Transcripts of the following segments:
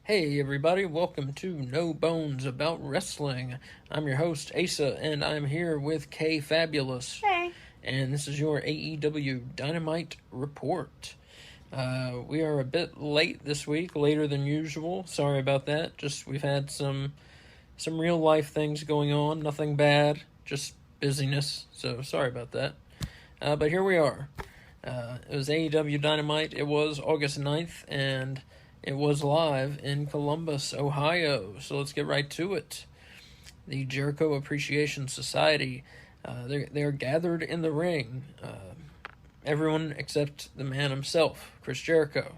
Hey everybody, welcome to No Bones About Wrestling. I'm your host, Asa, and I'm here with Kay Fabulous. Hey. And this is your AEW Dynamite report. We are a bit late this week, later than usual. Sorry about that. Just we've had some real life things going on, nothing bad, just busyness. So sorry about that. But here we are. It was AEW Dynamite. It was August 9th, and it was live in Columbus, Ohio. So let's get right to it. The Jericho Appreciation Society, they're gathered in the ring. Everyone except the man himself, Chris Jericho.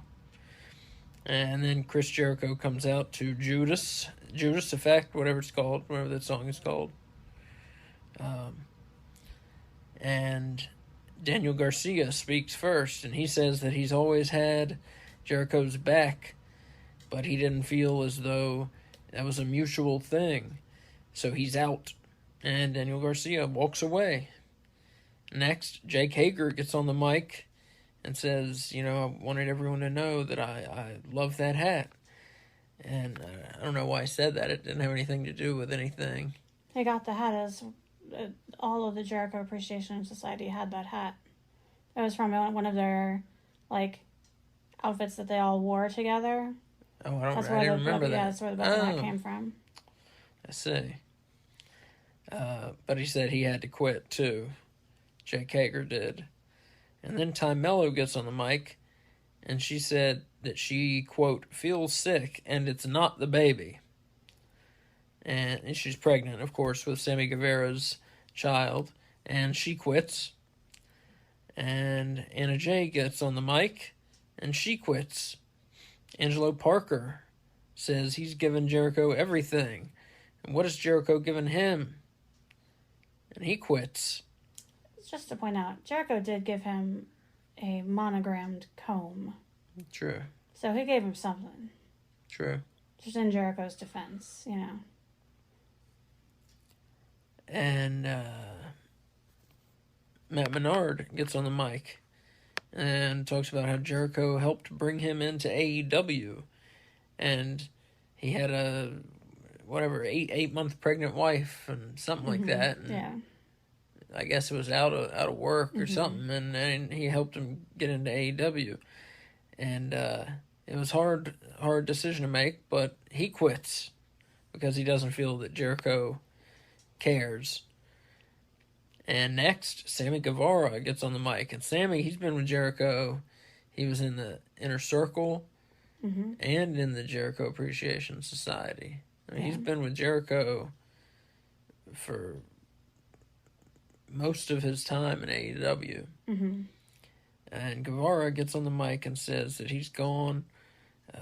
And then Chris Jericho comes out to Judas Effect, whatever it's called, whatever that song is called. And Daniel Garcia speaks first, and he says that he's always had Jericho's back, but he didn't feel as though that was a mutual thing. So he's out, and Daniel Garcia walks away. Next, Jake Hager gets on the mic and says, I wanted everyone to know that I love that hat. And I don't know why I said that. It didn't have anything to do with anything. They got the hat as all of the Jericho Appreciation Society had that hat. It was from one of their, outfits that they all wore together. Oh, I didn't remember that. Yeah, that's where the hat came from. I see. But he said he had to quit, too. Jake Hager did. And then Ty Mello gets on the mic, and she said that she, quote, feels sick, and it's not the baby. And she's pregnant, of course, with Sammy Guevara's child, and she quits. And Anna Jay gets on the mic, and she quits. Angelo Parker says he's given Jericho everything. And what has Jericho given him? And he quits. Just to point out, Jericho did give him a monogrammed comb. True. So he gave him something. True. Just in Jericho's defense, And Matt Menard gets on the mic and talks about how Jericho helped bring him into AEW. And he had a, 8-month pregnant wife and something like that. And yeah. I guess it was out of work or something, and he helped him get into AEW. And it was hard decision to make, but he quits because he doesn't feel that Jericho cares. And next, Sammy Guevara gets on the mic, and Sammy, he's been with Jericho. He was in the Inner Circle and in the Jericho Appreciation Society. I mean, he's been with Jericho for most of his time in AEW. And Guevara gets on the mic and says that he's gone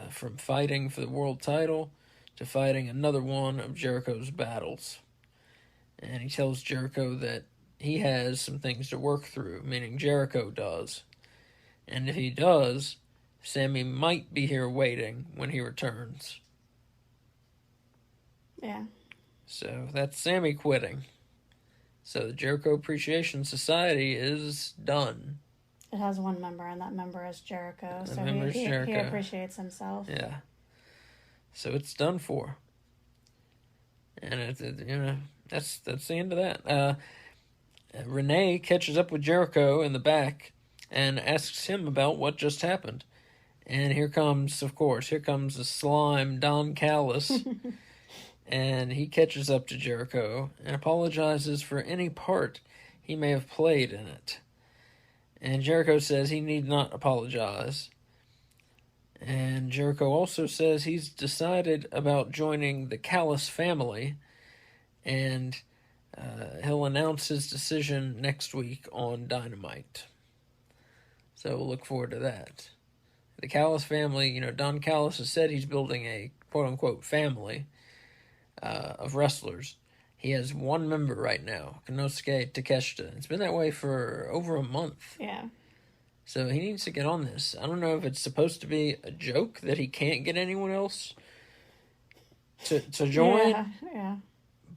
from fighting for the world title to fighting another one of Jericho's battles. And he tells Jericho that he has some things to work through, meaning Jericho does. And if he does, Sammy might be here waiting when he returns. Yeah. So that's Sammy quitting. So the Jericho Appreciation Society is done. It has one member, and that member is Jericho. Jericho. He appreciates himself. Yeah. So it's done for. And that's the end of that. Renee catches up with Jericho in the back and asks him about what just happened. And here comes the slime, Don Callis. And he catches up to Jericho and apologizes for any part he may have played in it. And Jericho says he need not apologize. And Jericho also says he's decided about joining the Callis family, and he'll announce his decision next week on Dynamite. So we'll look forward to that. The Callis family, Don Callis has said he's building a quote-unquote family of wrestlers. He has one member right now, Konosuke Takeshita. It's been that way for over a month. Yeah. So he needs to get on this. I don't know if it's supposed to be a joke that he can't get anyone else to join. Yeah.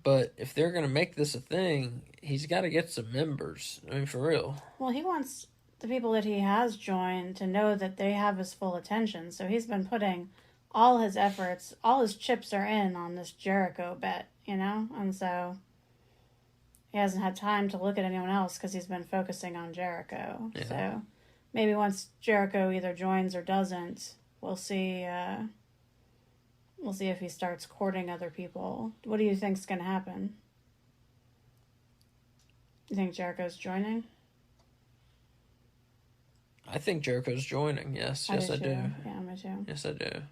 But if they're going to make this a thing, he's got to get some members. I mean, for real. Well, he wants the people that he has joined to know that they have his full attention. So he's been putting all his efforts, all his chips are in on this Jericho bet, and so he hasn't had time to look at anyone else because he's been focusing on Jericho. Yeah. So maybe once Jericho either joins or doesn't, we'll see. We'll see if he starts courting other people. What do you think's going to happen? You think Jericho's joining? I think Jericho's joining. Yes, I do. Yeah, me too. Yes, I do.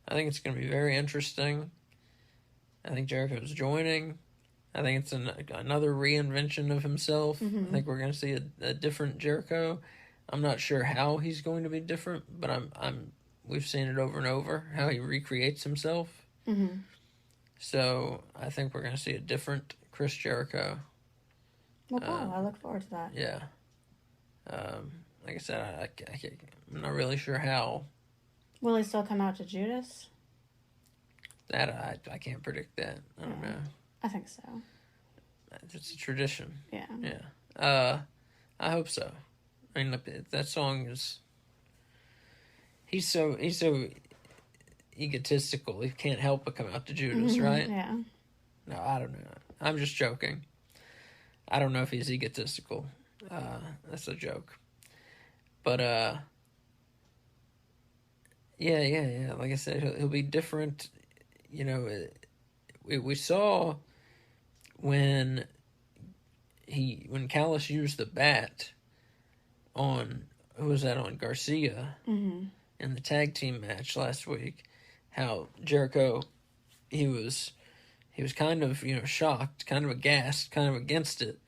I think it's going to be very interesting. I think Jericho's joining. I think it's another reinvention of himself. Mm-hmm. I think we're going to see a different Jericho. I'm not sure how he's going to be different, but we've seen it over and over how he recreates himself. Mm-hmm. So I think we're going to see a different Chris Jericho. Well, cool. I look forward to that. Yeah. Like I said, I'm not really sure how. Will he still come out to Judas? That I can't predict that. I don't know. I think so. It's a tradition. Yeah. Yeah. I hope so. I mean, look, that song is. He's so egotistical. He can't help but come out to Judas, right? Yeah. No, I don't know. I'm just joking. I don't know if he's egotistical. That's a joke. But yeah. Like I said, he'll be different. We saw when Callis used the bat on, who was that on, Garcia, in the tag team match last week, how Jericho, he was kind of, shocked, kind of aghast, kind of against it,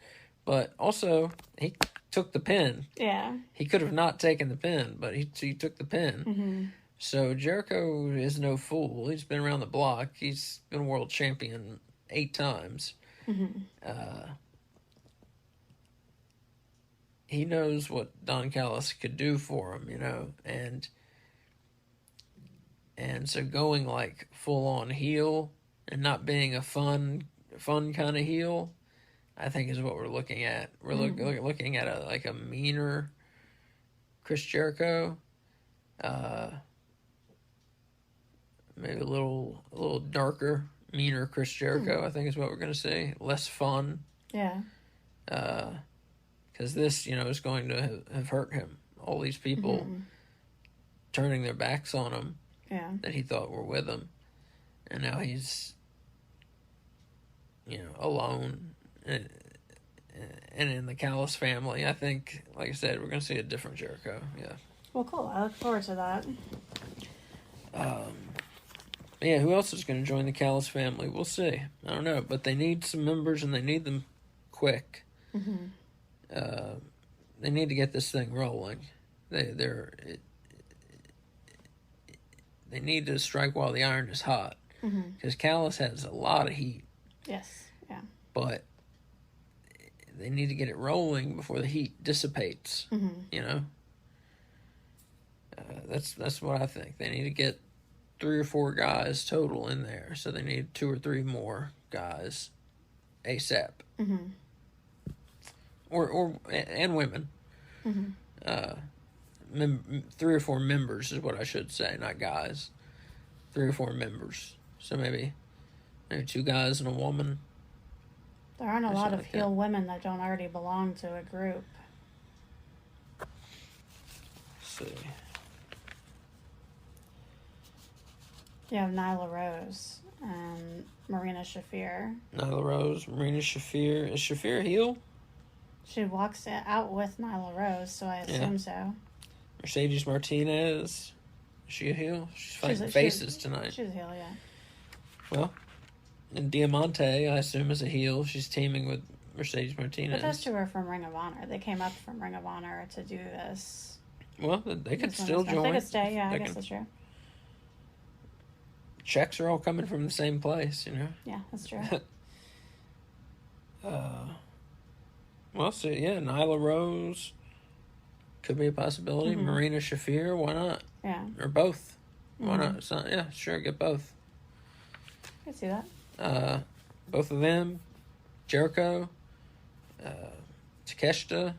but also he took the pin. Yeah. He could have not taken the pin, but he took the pin. Mm-hmm. So Jericho is no fool. He's been around the block. He's been world champion 8 times. Mm-hmm. He knows what Don Callis could do for him, and so going like full on heel and not being a fun kind of heel, I think is what we're looking at. We're looking at a meaner Chris Jericho, maybe a little darker, meaner Chris Jericho. I think is what we're going to see. Less fun. Yeah. Because this, is going to have hurt him. All these people turning their backs on him that he thought were with him. And now he's, alone. And in the Callis family, I think, like I said, we're going to see a different Jericho. Yeah. Well, cool. I look forward to that. Yeah, who else is going to join the Callis family? We'll see. I don't know. But they need some members, and they need them quick. Mm-hmm. They need to get this thing rolling. They need to strike while the iron is hot. Because Callis has a lot of heat. Yes, yeah. But they need to get it rolling before the heat dissipates. That's what I think. They need to get 3 or 4 guys total in there. So they need 2 or 3 more guys ASAP. And women. 3 or 4 members is what I should say, not guys. 3 or 4 members. So maybe 2 guys and a woman. There aren't a lot of heel women that don't already belong to a group. Let's see. You have Nyla Rose and Marina Shafir. Nyla Rose, Marina Shafir. Is Shafir a heel? She walks out with Nyla Rose, so I assume so. Mercedes Martinez. Is she a heel? She's fighting faces tonight. She's a heel, yeah. Well, and Diamante, I assume, is a heel. She's teaming with Mercedes Martinez. But those 2 are from Ring of Honor. They came up from Ring of Honor to do this. Well, they could still join. They could stay, yeah, I guess that's true. Checks are all coming from the same place, Yeah, that's true. Well, so yeah, Nyla Rose could be a possibility. Marina Shafir, why not? Yeah. Or both. Why not? It's not, yeah, sure, get both. I see that. Both of them, Jericho, Takeshita.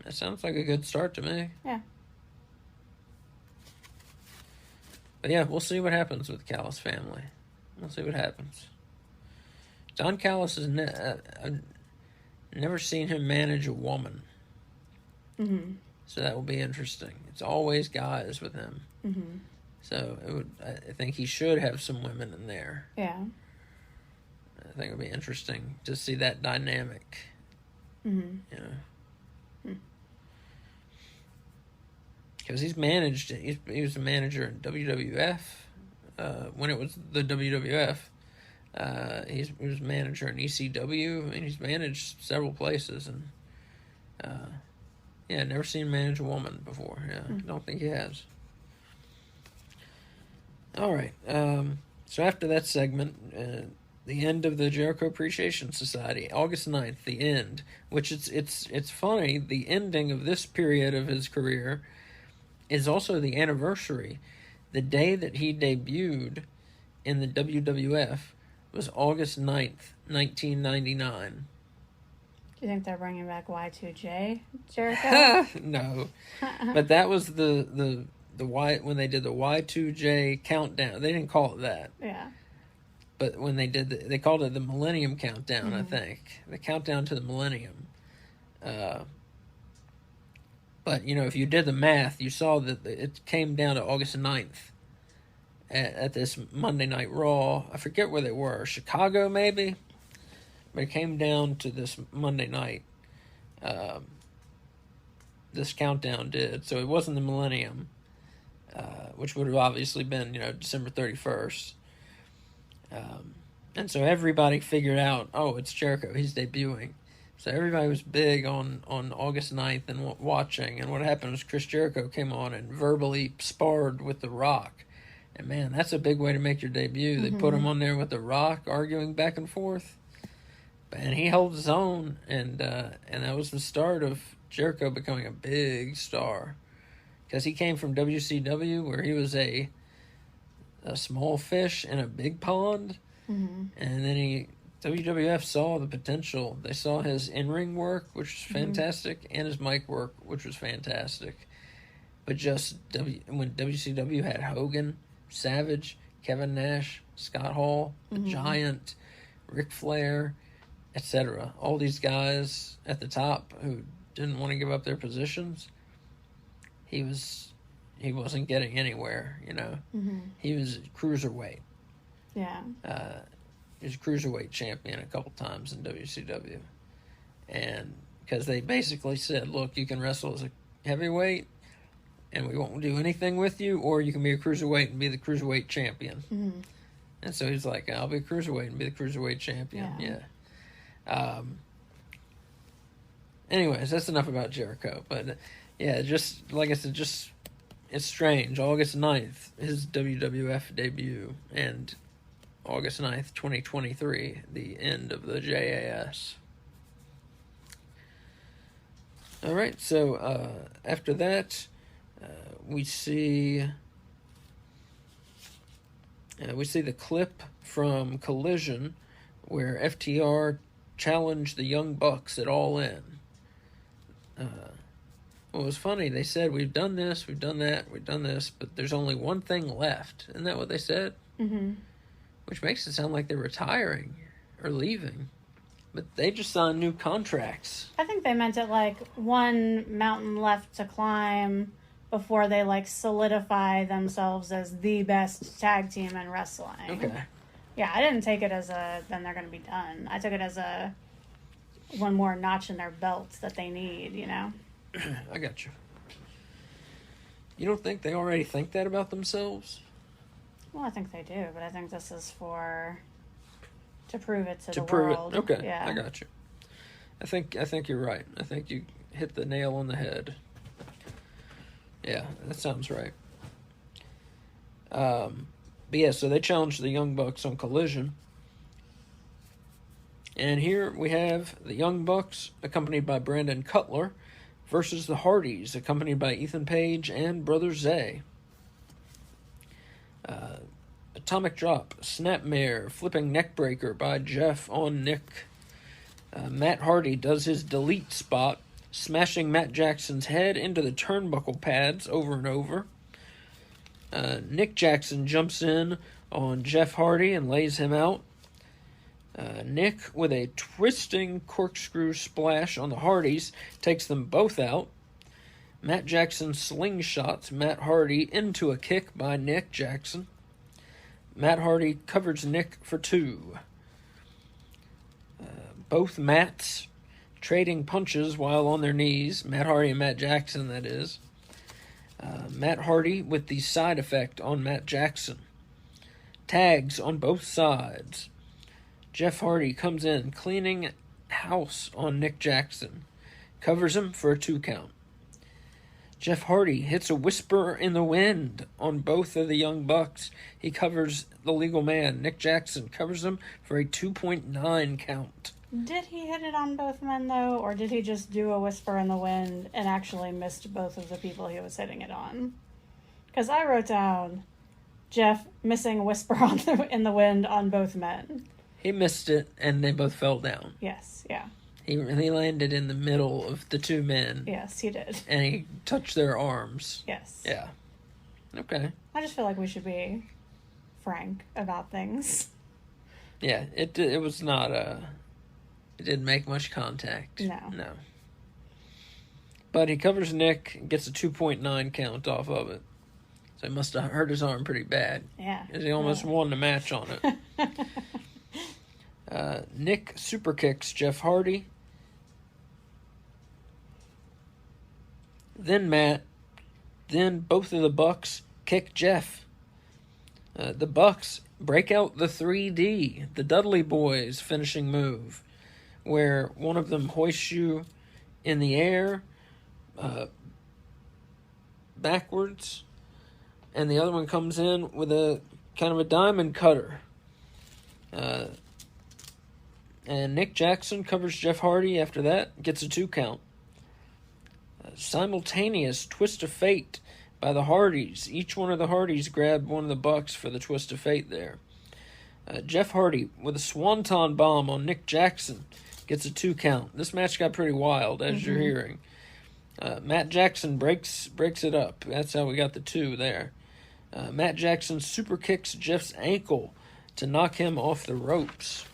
That sounds like a good start to me. Yeah. But yeah, we'll see what happens with the Callis family. We'll see what happens. Don Callis is I've never seen him manage a woman. Mm-hmm. So that will be interesting. It's always guys with him. Mm-hmm. So I think he should have some women in there. Yeah. I think it would be interesting to see that dynamic. Mm-hmm. You know. Because he's managed, he was a manager in WWF, when it was the WWF. He was a manager in ECW, and he's managed several places. And yeah, never seen him manage a woman before. Yeah, don't think he has. All right. So after that segment, the end of the Jericho Appreciation Society, August 9th, the end. Which it's funny. The ending of this period of his career is also the anniversary. The day that he debuted in the WWF was August 9th, 1999. Do you think they're bringing back Y2J Jericho? No. But that was the when they did the Y2J countdown. They didn't call it that. Yeah. But when they did they called it the Millennium Countdown, I think. The countdown to the Millennium. But, you know, if you did the math, you saw that it came down to August 9th at this Monday Night Raw. I forget where they were. Chicago, maybe? But it came down to this Monday night. This countdown did. So it wasn't the Millennium, which would have obviously been, you know, December 31st. And so everybody figured out, oh, it's Jericho. He's debuting. So everybody was big on August 9th and watching. And what happened was Chris Jericho came on and verbally sparred with The Rock. And, man, that's a big way to make your debut. They put him on there with The Rock, arguing back and forth. And he held his own. And that was the start of Jericho becoming a big star. Because he came from WCW, where he was a small fish in a big pond. Mm-hmm. And then WWF saw the potential. They saw his in-ring work, which was fantastic, and his mic work, which was fantastic. But just when WCW had Hogan, Savage, Kevin Nash, Scott Hall, The Giant, Ric Flair, etc., all these guys at the top who didn't want to give up their positions, he wasn't getting anywhere, you know. Mm-hmm. He was cruiserweight. Yeah. He was cruiserweight champion a couple times in WCW. And because they basically said, look, you can wrestle as a heavyweight and we won't do anything with you, or you can be a cruiserweight and be the cruiserweight champion. Mm-hmm. And so he's like, I'll be a cruiserweight and be the cruiserweight champion. Yeah. Anyways, that's enough about Jericho. But yeah, just like I said, it's strange. August 9th, his WWF debut, and August 9th, 2023, the end of the JAS. All right, so after that, we see the clip from Collision where FTR challenged the Young Bucks at All In. What was funny, they said, we've done this, we've done that, we've done this, but there's only one thing left. Isn't that what they said? Mm-hmm. Which makes it sound like they're retiring or leaving. But they just signed new contracts. I think they meant it like one mountain left to climb before they like solidify themselves as the best tag team in wrestling. Okay. Yeah, I didn't take it as then they're going to be done. I took it as one more notch in their belt that they need, you know? I got you. You don't think they already think that about themselves? Well, I think they do, but I think this is to prove it to the world. Okay, yeah. I got you. I think you're right. I think you hit the nail on the head. Yeah, that sounds right. But yeah, so they challenged the Young Bucks on Collision. And here we have the Young Bucks, accompanied by Brandon Cutler, versus the Hardys, accompanied by Ethan Page and Brother Zay. Atomic Drop, Snapmare, Flipping Neckbreaker by Jeff on Nick. Matt Hardy does his delete spot, smashing Matt Jackson's head into the turnbuckle pads over and over. Nick Jackson jumps in on Jeff Hardy and lays him out. Nick, with a twisting corkscrew splash on the Hardys, takes them both out. Matt Jackson slingshots Matt Hardy into a kick by Nick Jackson. Matt Hardy covers Nick for 2. Both Matts trading punches while on their knees. Matt Hardy and Matt Jackson, that is. Matt Hardy with the side effect on Matt Jackson. Tags on both sides. Jeff Hardy comes in, cleaning house on Nick Jackson. Covers him for a 2 count. Jeff Hardy hits a whisper in the wind on both of the Young Bucks. He covers the legal man. Nick Jackson covers him for a 2.9 count. Did he hit it on both men, though, or did he just do a whisper in the wind and actually missed both of the people he was hitting it on? Because I wrote down Jeff missing a whisper in the wind on both men. He missed it, and they both fell down. Yes, yeah. He landed in the middle of the 2 men. Yes, he did. And he touched their arms. Yes. Yeah. Okay. I just feel like we should be frank about things. Yeah, it was not it didn't make much contact. No. But he covers Nick and gets a 2.9 count off of it. So he must have hurt his arm pretty bad. Yeah. Because he almost won the match on it. Nick super kicks Jeff Hardy. Then Matt. Then both of the Bucks kick Jeff. The Bucks break out the 3D, the Dudley Boys finishing move, where one of them hoists you in the air, backwards, and the other one comes in with a kind of a diamond cutter. And Nick Jackson covers Jeff Hardy after that, gets a 2 count. Simultaneous twist of fate by the Hardys. Each one of the Hardys grabbed one of the Bucks for the twist of fate there. Jeff Hardy with a swanton bomb on Nick Jackson gets a 2 count. This match got pretty wild, as you're hearing. Matt Jackson breaks it up. That's how we got the 2 there. Matt Jackson super kicks Jeff's ankle to knock him off the ropes.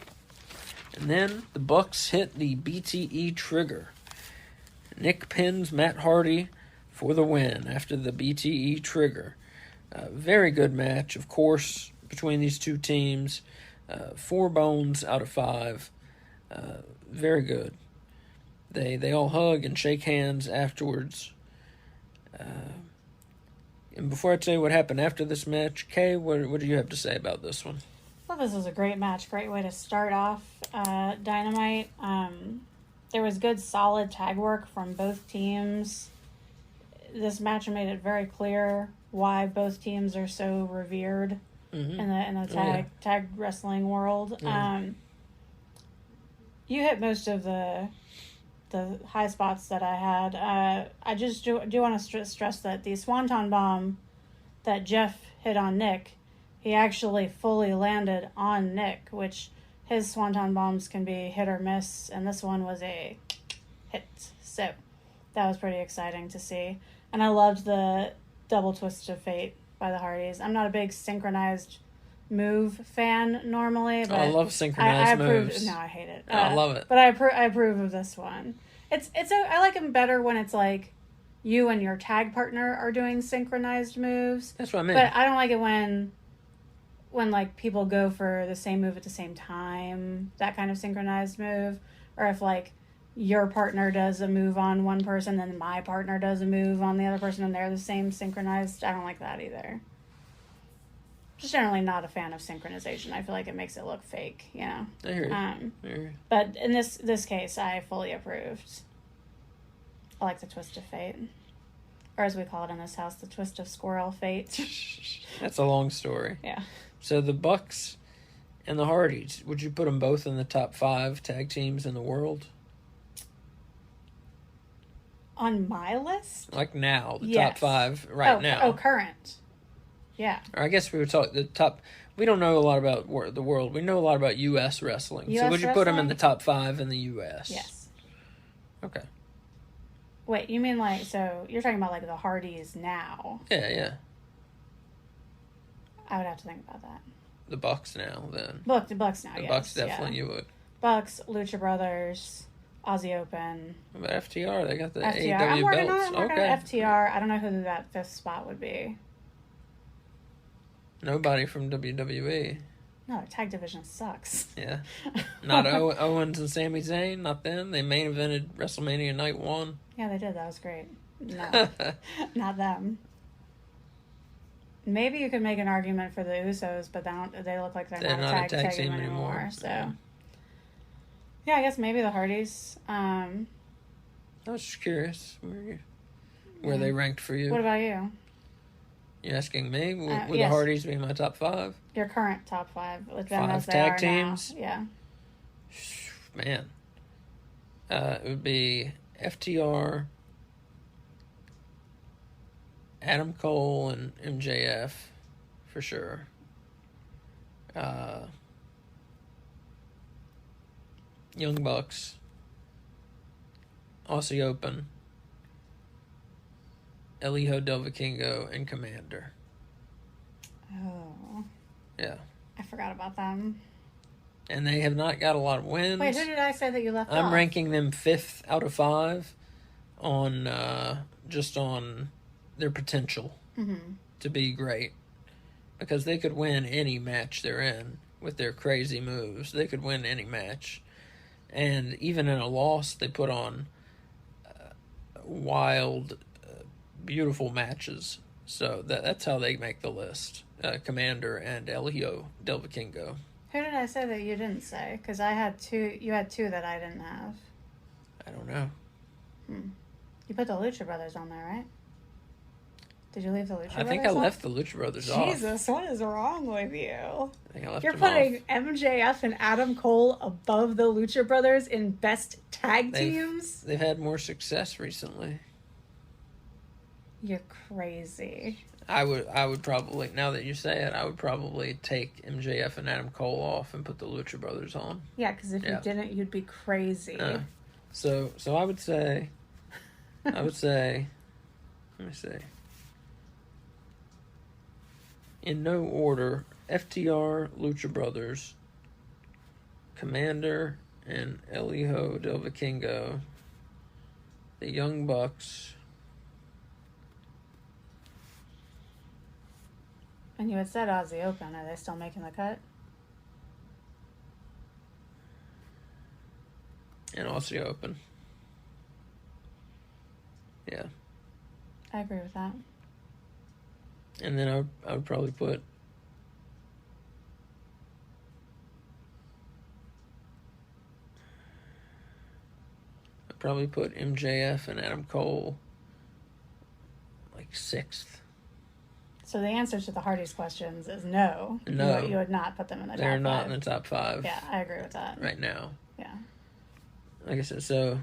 And then the Bucks hit the BTE trigger. Nick pins Matt Hardy for the win after the BTE trigger. Very good match, of course, between these two teams. 4 bones out of 5. Very good. They all hug and shake hands afterwards. And before I tell you what happened after this match, Kay, what do you have to say about this one? Well, this was a great match. Great way to start off Dynamite. There was good, solid tag work from both teams. This match made it very clear why both teams are so revered in the tag wrestling world. You hit most of the high spots that I had. I just do want to stress that the Swanton Bomb that Jeff hit on Nick, he actually fully landed on Nick, which his Swanton Bombs can be hit or miss, and this one was a hit. So that was pretty exciting to see. And I loved the double twist of fate by the Hardys. I'm not a big synchronized move fan normally, but I love synchronized moves. No, I hate it. I love it. But I approve of this one. I like them better when it's like you and your tag partner are doing synchronized moves. That's what I mean. But I don't like it when like people go for the same move at the same time, that kind of synchronized move, or if like your partner does a move on one person, then my partner does a move on the other person, and they're the same synchronized. I don't like that either. Just generally not a fan of synchronization. I feel like it makes it look fake, you know. I hear you. But in this case, I fully approved. I like the twist of fate. Or as we call it in this house, the twist of squirrel fate. That's a long story. Yeah. So the Bucks and the Hardys, would you put them both in the top 5 tag teams in the world? On my list? Like now, the Yes. top 5 now. Oh, current. Yeah. Or I guess we were talking the top. We don't know a lot about the world. We know a lot about U.S. wrestling. So US would you put them in wrestling? the top 5 in the U.S.? Yes. Okay. Wait, you mean like, so you're talking about like the Hardys now? Yeah. I would have to think about that. The Bucks now, then. The Bucks now, The yes. Bucks definitely you would. Bucks, Lucha Brothers, Aussie Open. What about FTR? They got the FTR. AEW I'm working belts. on FTR. I don't know who that fifth spot would be. Nobody from WWE. No, their tag division sucks. Yeah. Not Owens and Sami Zayn, not them. They main evented WrestleMania Night 1. Yeah, they did. That was great. No, not them. Maybe you could make an argument for the Usos, but they look like they're not a tag team anymore. So, yeah, I guess maybe the Hardys. I was just curious where they ranked for you. What about you? You asking me? Would the Yes. Hardys be my top 5? Your current top 5 with them 5 as they tag are teams? now. Yeah. Man. It would be FTR, Adam Cole, and MJF for sure. Young Bucks, Aussie Open, El Hijo del Vikingo, and Commander. Oh. Yeah. I forgot about them. And they have not got a lot of wins. Wait, who did I say that you left off? I'm ranking them 5th out of 5 on just on their potential to be great. Because they could win any match they're in with their crazy moves. They could win any match. And even in a loss, they put on wild, beautiful matches. So that's how they make the list. Commander and El Hijo del Vikingo. Who did I say that you didn't say? Because I had 2. You had 2 that I didn't have. I don't know. You put the Lucha Brothers on there, right? Did you leave the Lucha Brothers? I think I left the Lucha Brothers off. Jesus, what is wrong with you? I think I left You're them putting off. MJF and Adam Cole above the Lucha Brothers in best tag teams? They've had more success recently. You're crazy. I would probably, now that you say it, I would probably take MJF and Adam Cole off and put the Lucha Brothers on. Yeah, because if you didn't, you'd be crazy. So I would say, let me see. In no order, FTR, Lucha Brothers, Commander, and El Hijo del Vikingo, the Young Bucks. And you had said Aussie Open. Are they still making the cut? And Aussie Open. Yeah. I agree with that. And then I would probably put MJF and Adam Cole like 6th. So the answer to the Hardys questions is no. No. You would not put them in the top 5. They're not in the top 5. Yeah, I agree with that. Right now. Yeah. Like I said, so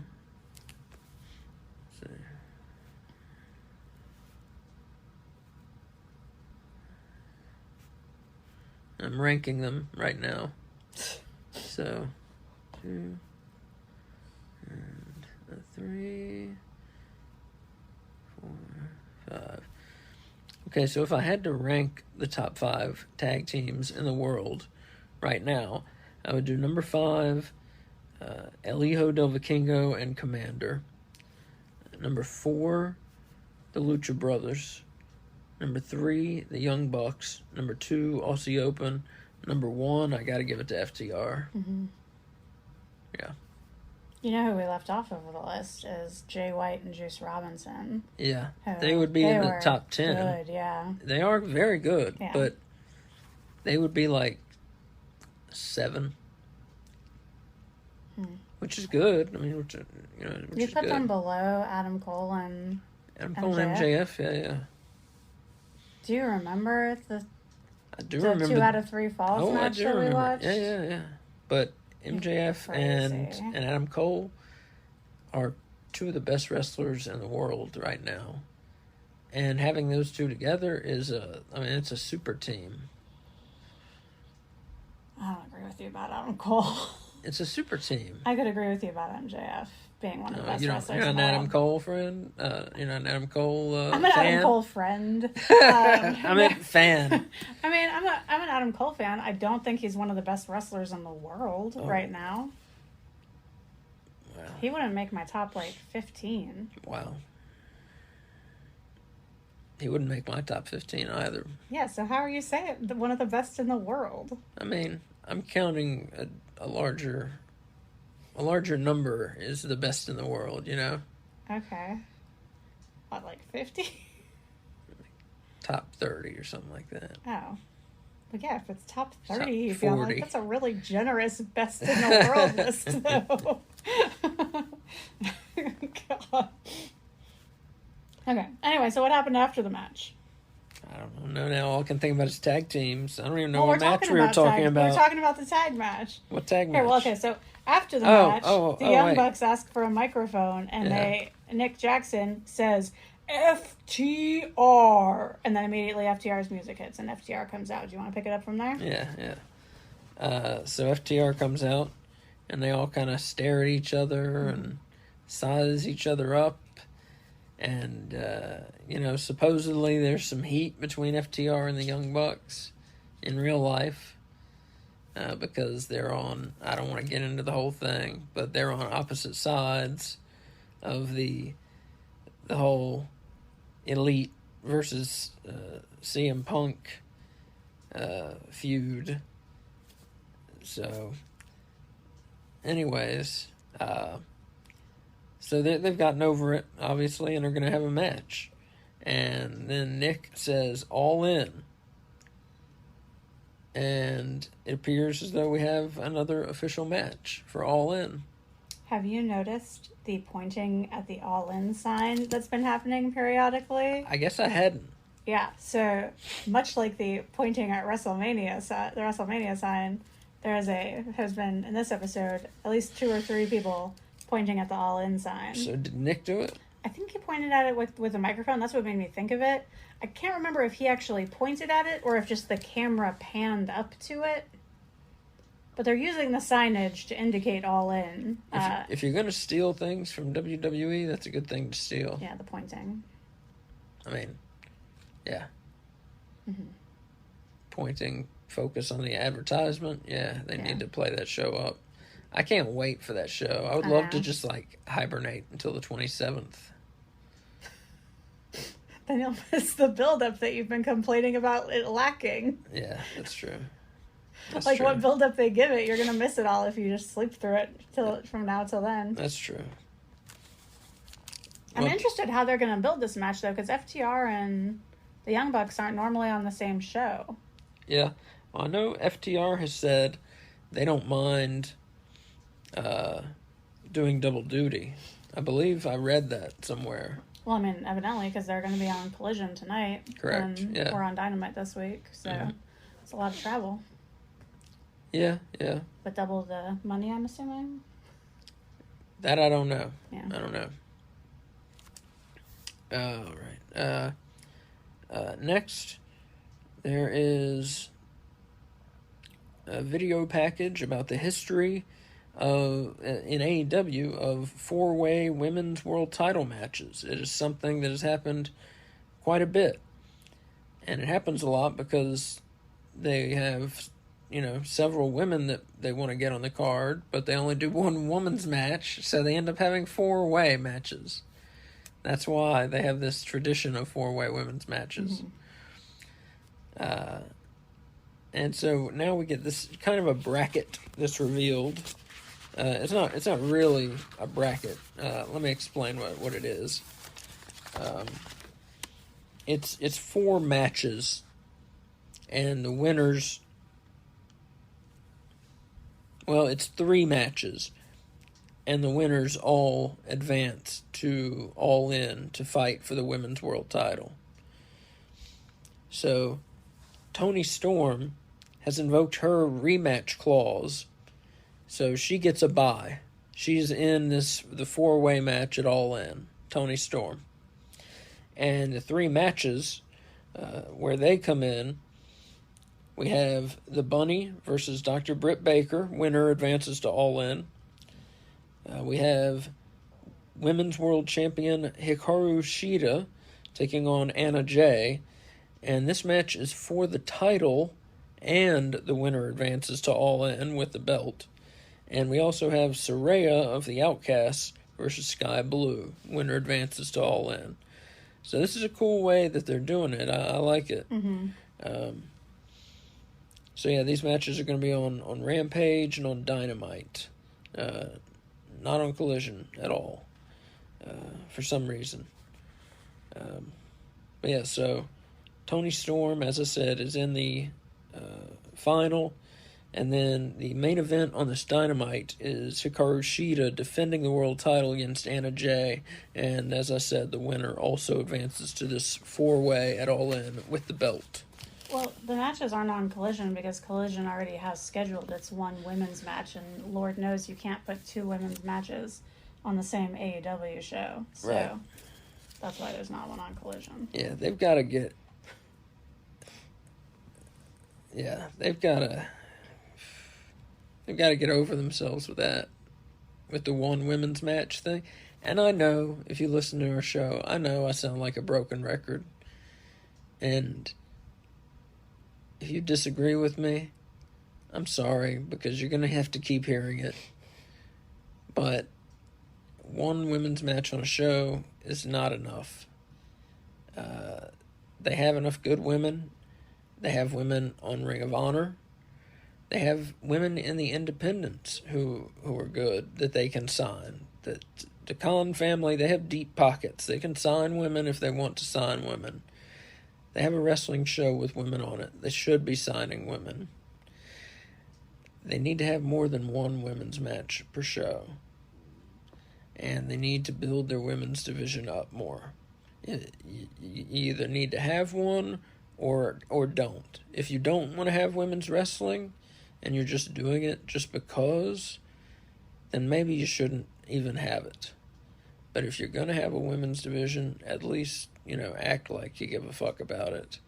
I'm ranking them right now. So 2 and 3, 4, 5. Okay, so if I had to rank the top 5 tag teams in the world right now, I would do number 5, El Hijo del Vikingo and Commander. Number 4, the Lucha Brothers. Number 3, the Young Bucks. Number 2, Aussie Open. Number 1, I gotta give it to FTR. Yeah. You know who we left off of the list is Jay White and Juice Robinson. Yeah, they would be in the top 10. Good, yeah. They are very good, Yeah. but they would be like 7, which is good. I mean, which You is put good. them below Adam Cole and Adam Cole and MJF, yeah. Do you remember I do the remember 2 out of 3 falls match that we watched? Yeah. But MJF and Adam Cole are 2 of the best wrestlers in the world right now. And having those 2 together is it's a super team. I don't agree with you about Adam Cole. It's a super team. I could agree with you about MJF being one of the best wrestlers. You're in an the Adam world. Cole friend? You're not an Adam Cole I'm an fan? Adam Cole friend. I meant fan. I mean, I'm I'm an Adam Cole fan. I don't think he's one of the best wrestlers in the world right now. Wow. He wouldn't make my top, 15. Wow. He wouldn't make my top 15 either. Yeah, so how are you saying one of the best in the world? I mean, I'm counting a larger number is the best in the world, you know? Okay. What, 50? Top 30 or something like that. Oh. Well, yeah, if it's top 30, Top you feel 40. like that's a really generous best in the world list, though. God. Okay. Anyway, so what happened after the match? I don't know now. All I can think about is tag teams. I don't even know Well, what match we were talking about. We're talking about the tag match. What tag match? Here, well, okay, so after the match, the Young wait. Bucks ask for a microphone, and Nick Jackson says, FTR, and then immediately FTR's music hits, and FTR comes out. Do you want to pick it up from there? Yeah. So FTR comes out, and they all kind of stare at each other and size each other up. And, supposedly there's some heat between FTR and the Young Bucks in real life. Because they're on, I don't want to get into the whole thing, but they're on opposite sides of the whole Elite versus CM Punk feud. So, anyways, so they've gotten over it, obviously, and are going to have a match. And then Nick says, all in. And it appears as though we have another official match for All In. Have you noticed the pointing at the All In sign that's been happening periodically? I guess I hadn't. Yeah, so much like the pointing at the WrestleMania sign, has been, in this episode, at least 2 or 3 people pointing at the All In sign. So did Nick do it? I think he pointed at it with a microphone. That's what made me think of it. I can't remember if he actually pointed at it or if just the camera panned up to it. But they're using the signage to indicate All In. If you're going to steal things from WWE, that's a good thing to steal. Yeah, the pointing. I mean, yeah. Mm-hmm. Pointing, focus on the advertisement. Yeah, they need to play that show up. I can't wait for that show. I would love to just, hibernate until the 27th. Then you'll miss the build-up that you've been complaining about it lacking. Yeah, that's true. What build-up they give it, you're going to miss it all if you just sleep through it from now till then. That's true. I'm interested how they're going to build this match, though, because FTR and the Young Bucks aren't normally on the same show. Yeah. Well, I know FTR has said they don't mind doing double duty. I believe I read that somewhere. Well, I mean, evidently, because they're going to be on Collision tonight. Correct, and yeah. we're on Dynamite this week, so it's a lot of travel. Yeah. But double the money, I'm assuming? That I don't know. Yeah. I don't know. All right. Next, there is a video package about the history in AEW of 4-way women's world title matches. It is something that has happened quite a bit. And it happens a lot because they have, several women that they want to get on the card, but they only do one woman's match, so they end up having 4-way matches. That's why they have this tradition of 4-way women's matches. Mm-hmm. And so now we get this kind of a bracket that's revealed. It's not really a bracket. Let me explain what it is. It's 4 matches, and the winners. Well, it's 3 matches, and the winners all advance to All In to fight for the women's world title. So, Toni Storm has invoked her rematch clause. So she gets a bye. She's in the 4-way match at All In, Toni Storm. And the 3 matches where they come in, we have the Bunny versus Dr. Britt Baker. Winner advances to All In. We have Women's World Champion Hikaru Rushida taking on Anna Jay. And this match is for the title and the winner advances to All In with the belt. And we also have Saraya of the Outcasts versus Sky Blue. Winner advances to All In. So this is a cool way that they're doing it. I like it. So yeah, these matches are going to be on Rampage and on Dynamite. Not on Collision at all. For some reason. But yeah, so Toni Storm, as I said, is in the final. And then the main event on this Dynamite is Hikaru Rushida defending the world title against Anna Jay. And as I said, the winner also advances to this 4-way at All In with the belt. Well, the matches aren't on Collision because Collision already has scheduled its one women's match, and Lord knows you can't put 2 women's matches on the same AEW show. So right. That's why there's not one on Collision. Yeah, they've got to get... Yeah, they've got to get over themselves with that. With the one women's match thing. And I know, if you listen to our show, I know I sound like a broken record. And if you disagree with me, I'm sorry, because you're going to have to keep hearing it. But one women's match on a show is not enough. They have enough good women. They have women on Ring of Honor. They have women in the independents who are good that they can sign. The Khan family, they have deep pockets. They can sign women if they want to sign women. They have a wrestling show with women on it. They should be signing women. They need to have more than one women's match per show. And they need to build their women's division up more. You either need to have one or don't. If you don't want to have women's wrestling and you're just doing it just because, then maybe you shouldn't even have it. But if you're going to have a women's division, at least, act like you give a fuck about it.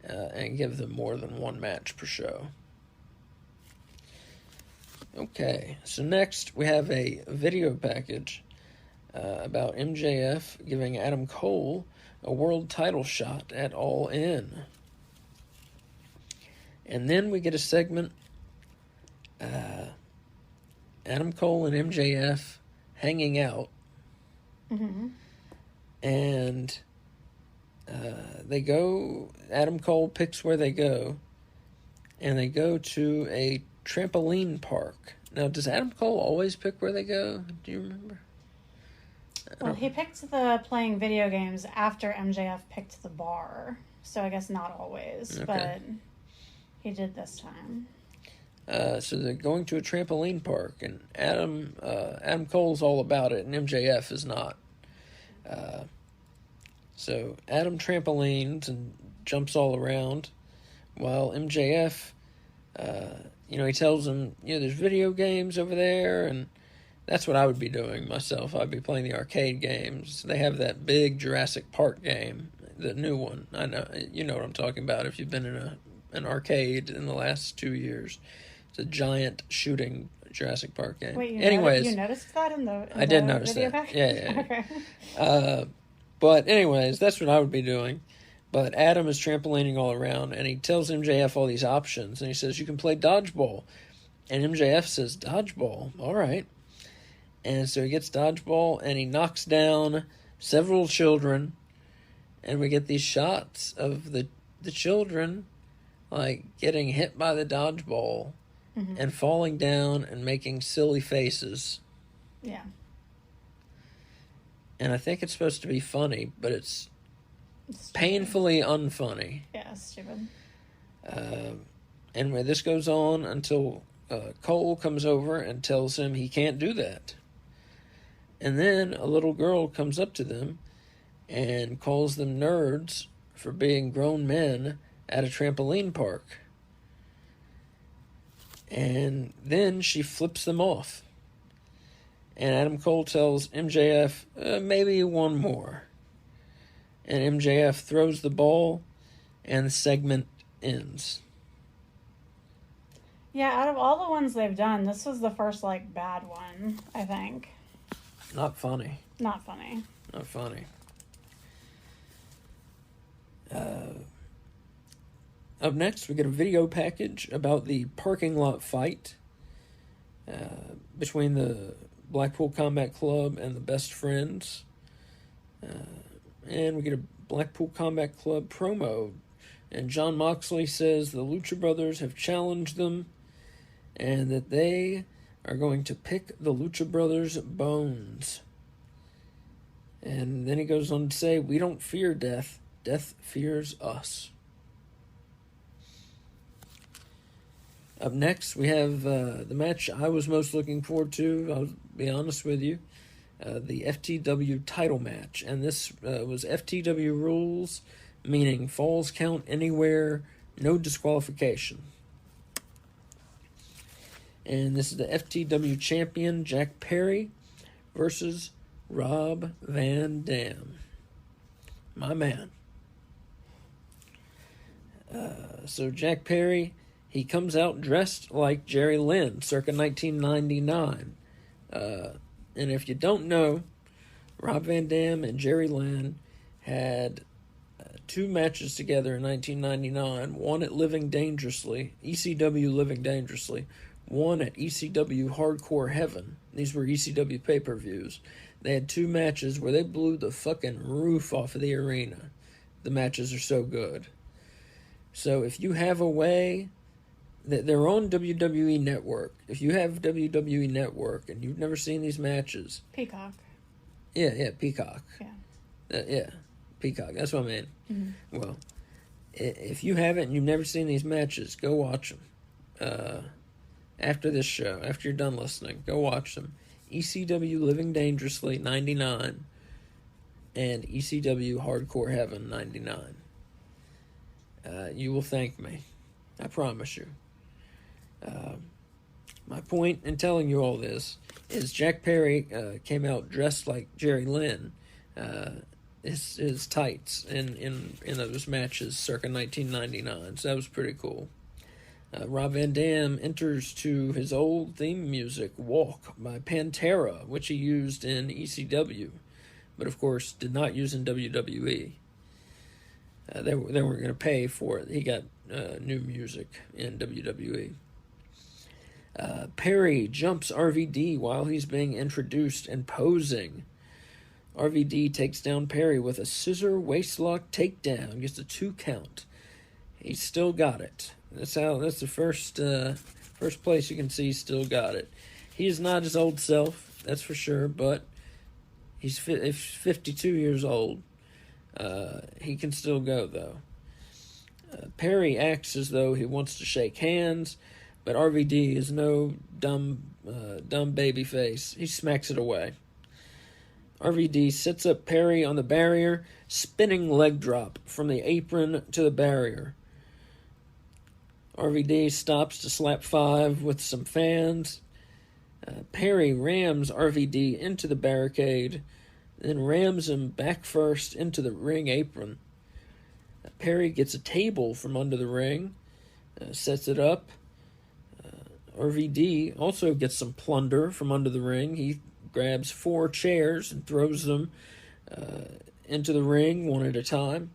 And give them more than one match per show. Okay, so next we have a video package about MJF giving Adam Cole a world title shot at All In. And then we get a segment, Adam Cole and MJF hanging out. Mm-hmm. And they go, Adam Cole picks where they go, and they go to a trampoline park. Now, does Adam Cole always pick where they go? Do you remember? Well, he picked the playing video games after MJF picked the bar. So I guess not always, okay. But he did this time. So they're going to a trampoline park, and Adam Cole's all about it, and MJF is not. So Adam trampolines and jumps all around, while MJF, he tells him, there's video games over there, and that's what I would be doing myself. I'd be playing the arcade games. They have that big Jurassic Park game, the new one. I know, you know what I'm talking about if you've been in an arcade in the last 2 years. It's a giant shooting Jurassic Park game. Wait, you noticed that in the I did notice video that. pack? Yeah. Okay. But anyways, that's what I would be doing. But Adam is trampolining all around, and he tells MJF all these options, and he says, you can play dodgeball. And MJF says, dodgeball? All right. And so he gets dodgeball, and he knocks down several children, and we get these shots of the children, like, getting hit by the dodgeball, mm-hmm. and falling down and making silly faces. Yeah. And I think it's supposed to be funny, but it's painfully unfunny. Yeah, stupid. Anyway, this goes on until Cole comes over and tells him he can't do that. And then a little girl comes up to them and calls them nerds for being grown men at a trampoline park. And then she flips them off. And Adam Cole tells MJF, maybe one more. And MJF throws the ball, and the segment ends. Yeah, out of all the ones they've done, this was the first, bad one, I think. Not funny. Not funny. Not funny. Up next, we get a video package about the parking lot fight between the Blackpool Combat Club and the Best Friends. And we get a Blackpool Combat Club promo. And Jon Moxley says the Lucha Brothers have challenged them and that they are going to pick the Lucha Brothers' bones. And then he goes on to say, we don't fear death. Death fears us. Up next, we have the match I was most looking forward to, I'll be honest with you, the FTW title match. And this was FTW rules, meaning falls count anywhere, no disqualification. And this is the FTW champion, Jack Perry, versus Rob Van Dam. My man. So Jack Perry, he comes out dressed like Jerry Lynn, circa 1999. And if you don't know, Rob Van Dam and Jerry Lynn had two matches together in 1999. One at Living Dangerously, ECW Living Dangerously. One at ECW Hardcore Heaven. These were ECW pay-per-views. They had two matches where they blew the fucking roof off of the arena. The matches are so good. So if you have a way that they're on WWE Network, if you have WWE Network and you've never seen these matches, Peacock. Yeah, Peacock. Yeah. Peacock. That's what I mean. Mm-hmm. Well, if you haven't and you've never seen these matches, go watch them. After this show, after you're done listening, go watch them. ECW Living Dangerously 99 and ECW Hardcore Heaven 99. You will thank me. I promise you. My point in telling you all this is Jack Perry came out dressed like Jerry Lynn, his tights in those matches circa 1999. So that was pretty cool. Rob Van Dam enters to his old theme music, Walk, by Pantera, which he used in ECW, but of course did not use in WWE. They weren't going to pay for it. He got new music in WWE. Perry jumps RVD while he's being introduced and posing. RVD takes down Perry with a scissor waistlock takedown, gets a 2 count. He's still got it. That's the first place you can see he's still got it. He is not his old self, that's for sure, but he's 52 years old. He can still go, though. Perry acts as though he wants to shake hands, but RVD is no dumb baby face. He smacks it away. RVD sets up Perry on the barrier, spinning leg drop from the apron to the barrier. RVD stops to slap 5 with some fans. Perry rams RVD into the barricade, then rams him back first into the ring apron. Perry gets a table from under the ring, sets it up. RVD also gets some plunder from under the ring. He grabs 4 chairs and throws them into the ring one at a time.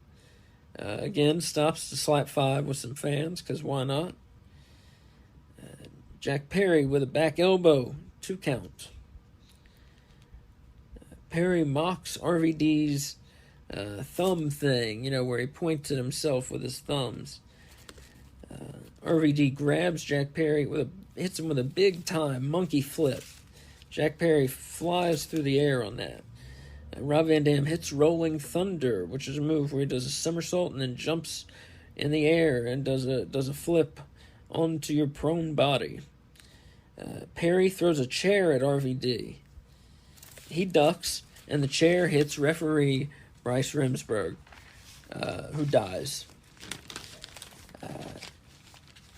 Again, stops to slap 5 with some fans, because why not? Jack Perry with a back elbow, 2 count. Perry mocks RVD's thumb thing, where he points at himself with his thumbs. RVD grabs Jack Perry, hits him with a big-time monkey flip. Jack Perry flies through the air on that. Rob Van Dam hits Rolling Thunder, which is a move where he does a somersault and then jumps in the air and does a flip onto your prone body. Perry throws a chair at RVD. He ducks, and the chair hits referee Bryce Remsburg, who dies.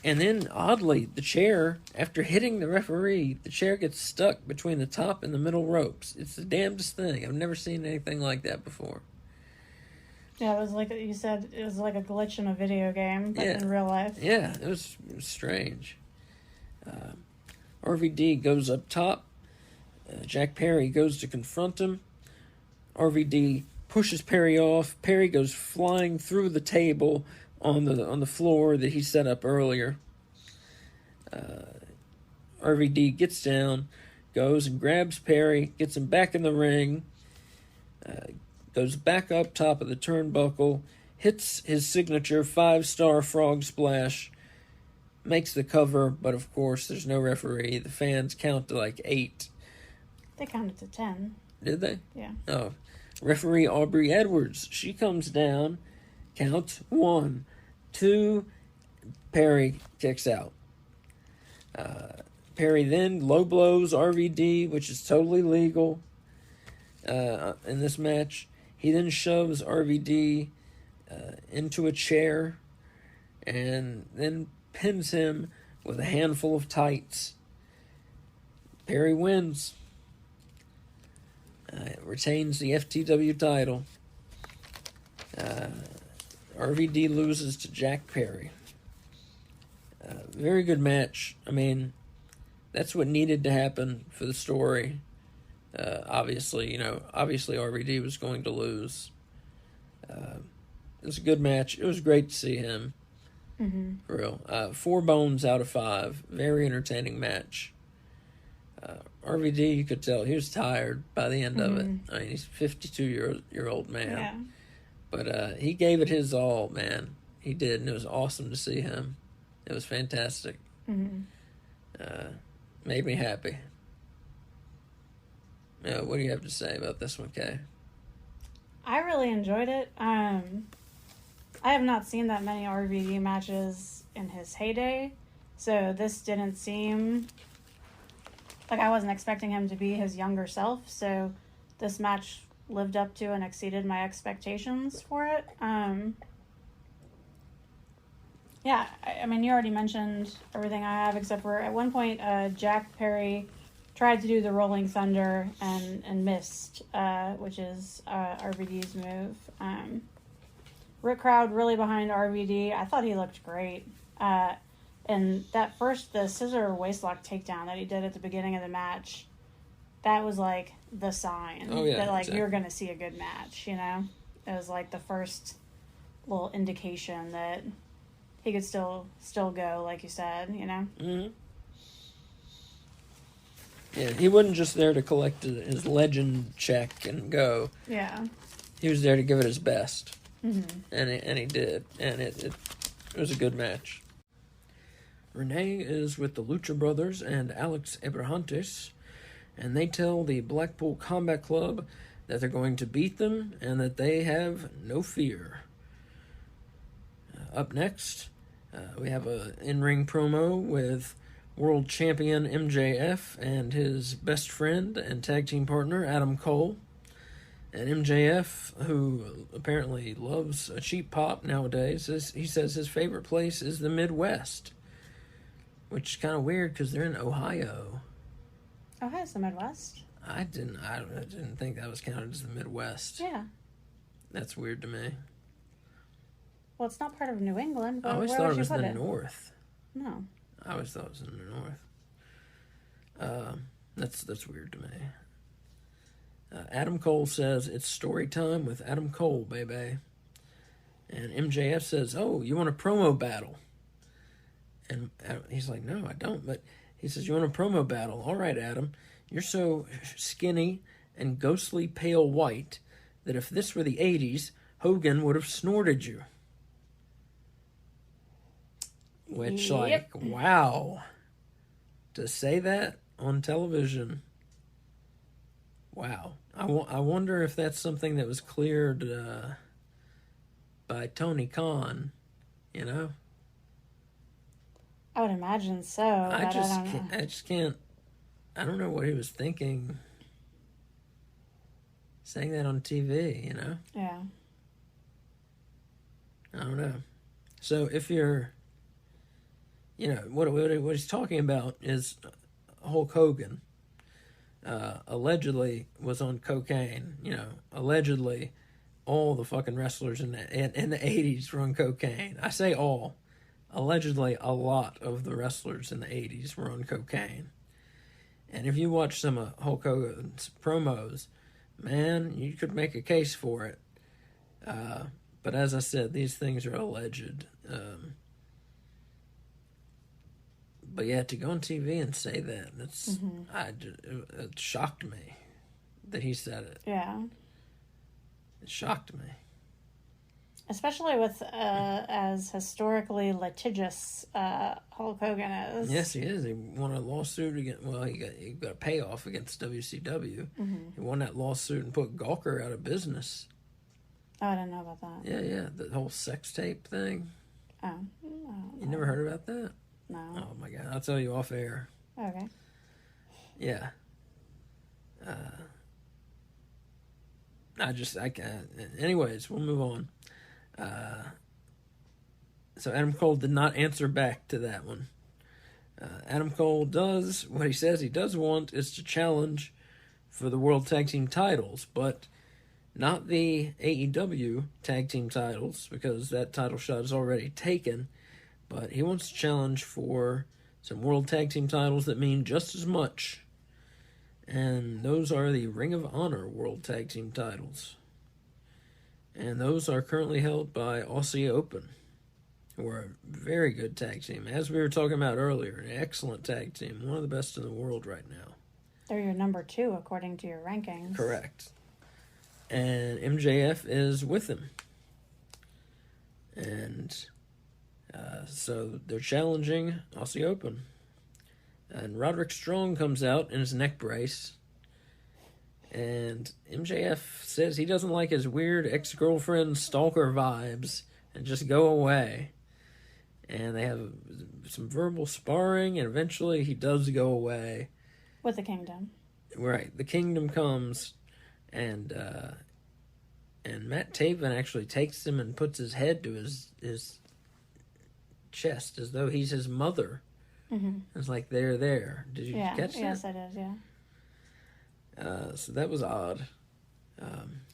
And then, oddly, the chair, after hitting the referee, the chair gets stuck between the top and the middle ropes. It's the damnedest thing. I've never seen anything like that before. Yeah, it was like you said, it was like a glitch in a video game, but in real life. Yeah, it was strange. RVD goes up top. Jack Perry goes to confront him. RVD pushes Perry off. Perry goes flying through the table on the floor that he set up earlier. RVD gets down, goes and grabs Perry, gets him back in the ring, goes back up top of the turnbuckle, hits his signature 5-star frog splash, makes the cover, but of course there's no referee. The fans count to like 8. They counted to 10. Did they? Yeah. Oh. Referee Aubrey Edwards, she comes down, counts 1, 2, Perry kicks out. Perry then low blows RVD, which is totally legal in this match. He then shoves RVD into a chair and then pins him with a handful of tights. Perry wins. Retains the FTW title. RVD loses to Jack Perry. Very good match. I mean, that's what needed to happen for the story. Obviously RVD was going to lose. It was a good match. It was great to see him. Mm-hmm. For real. 4 bones out of 5. Very entertaining match. RVD, you could tell he was tired by the end of it. I mean, he's a 52-year-old man. Yeah. But he gave it his all, man. He did, and it was awesome to see him. It was fantastic. Mm-hmm. Made me happy. What do you have to say about this one, Kay? I really enjoyed it. I have not seen that many RVD matches in his heyday, so this didn't seem like I wasn't expecting him to be his younger self, so this match lived up to and exceeded my expectations for it. Yeah, I mean, you already mentioned everything I have, except for at one point, Jack Perry tried to do the Rolling Thunder and missed, which is RVD's move. Rick Crowd really behind RVD. I thought he looked great. And the scissor waistlock takedown that he did at the beginning of the match, that was like the sign that exactly. You're going to see a good match, you know? It was like the first little indication that he could still go, like you said, you know? Mm-hmm. Yeah, he wasn't just there to collect his legend check and go. Yeah. He was there to give it his best. Mm-hmm. And he did. And it was a good match. Renee is with the Lucha Brothers and Alex Abrahantes, and they tell the Blackpool Combat Club that they're going to beat them and that they have no fear. Up next, we have an in-ring promo with World Champion MJF and his best friend and tag team partner Adam Cole. And MJF, who apparently loves a cheap pop nowadays, he says his favorite place is the Midwest, which is kind of weird because they're in Ohio. Ohio's the Midwest. I didn't think that was counted as the Midwest. Yeah. That's weird to me. Well, it's not part of New England. I always thought it was in the North. No. I always thought it was in the North. That's weird to me. Adam Cole says it's story time with Adam Cole, baby. And MJF says, "Oh, you want a promo battle?" And he's like, "No, I don't." But he says, "You want a promo battle? All right, Adam. You're so skinny and ghostly pale white that if this were the 80s, Hogan would have snorted you." Which, Yep. wow. To say that on television, wow. I wonder if that's something that was cleared by Tony Khan, you know? I would imagine so. I just can't. I don't know what he was thinking saying that on TV, you know? Yeah. I don't know. So if you're, you know, what he's talking about is Hulk Hogan allegedly was on cocaine. You know, allegedly all the fucking wrestlers in the 80s were on cocaine. I say all. Allegedly a lot of the wrestlers in the 80s were on cocaine. And if you watch some of Hulk Hogan's promos, man, you could make a case for it. But as I said, these things are alleged. But yeah, to go on TV and say that, it shocked me that he said it. Yeah. It shocked me. Especially with as historically litigious Hulk Hogan is. Yes, he is. He won a lawsuit against. Well, he got a payoff against WCW. Mm-hmm. He won that lawsuit and put Gawker out of business. Oh, I didn't know about that. Yeah, the whole sex tape thing. Oh, you never heard about that? No. Oh my God, I'll tell you off air. Okay. Yeah. I can't. Anyways, we'll move on. So Adam Cole did not answer back to that one. Adam Cole does, what he says he does want is to challenge for the World Tag Team titles, but not the AEW Tag Team titles, because that title shot is already taken, but he wants to challenge for some World Tag Team titles that mean just as much, and those are the Ring of Honor World Tag Team titles. And those are currently held by Aussie Open, who are a very good tag team. As we were talking about earlier, an excellent tag team, one of the best in the world right now. They're your number 2 according to your rankings. Correct. And MJF is with them. And so they're challenging Aussie Open. And Roderick Strong comes out in his neck brace. And MJF says he doesn't like his weird ex-girlfriend stalker vibes and just go away. And they have some verbal sparring, and eventually he does go away. With the Kingdom. Right. The Kingdom comes, and Matt Taven actually takes him and puts his head to his chest as though he's his mother. Mm-hmm. It's like, they're there. Did you catch that? Yes, I did, yeah. So that was odd.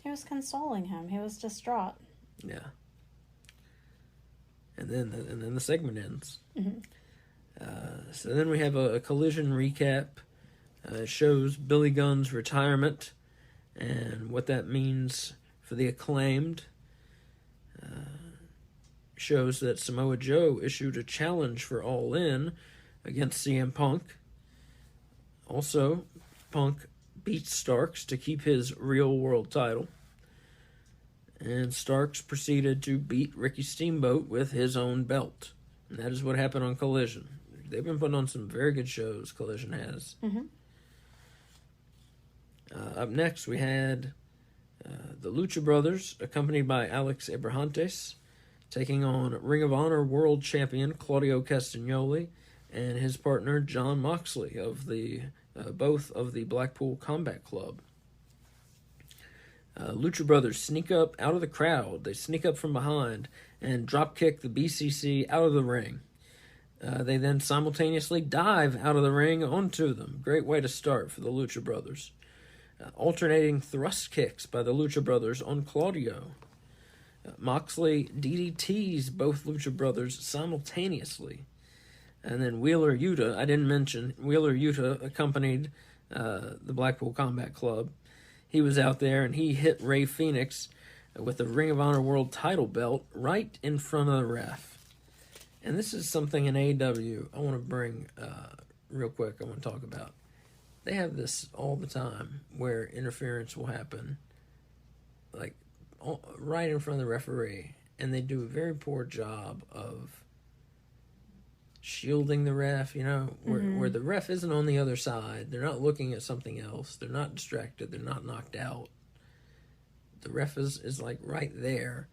He was consoling him. He was distraught. Yeah. And then the segment ends. Mm-hmm. So then we have a Collision recap. It shows Billy Gunn's retirement and what that means for the Acclaimed. Shows that Samoa Joe issued a challenge for All In against CM Punk. Also, Punk beats Starks to keep his real world title. And Starks proceeded to beat Ricky Steamboat with his own belt. And that is what happened on Collision. They've been putting on some very good shows, Collision has. Mm-hmm. Up next, we had the Lucha Brothers, accompanied by Alex Abrahantes, taking on Ring of Honor World Champion Claudio Castagnoli and his partner John Moxley of the both of the Blackpool Combat Club. Lucha Brothers sneak up out of the crowd. They sneak up from behind and dropkick the BCC out of the ring. They then simultaneously dive out of the ring onto them. Great way to start for the Lucha Brothers. Alternating thrust kicks by the Lucha Brothers on Claudio. Moxley DDTs both Lucha Brothers simultaneously. And then Wheeler Yuta, I didn't mention, Wheeler Yuta accompanied the Blackpool Combat Club. He was out there and he hit Rey Fenix with the Ring of Honor World title belt right in front of the ref. And this is something in AEW I want to bring real quick, I want to talk about. They have this all the time where interference will happen like right in front of the referee. And they do a very poor job of shielding the ref, you know, where the ref isn't on the other side. They're not looking at something else. They're not distracted. They're not knocked out. The ref is like right there,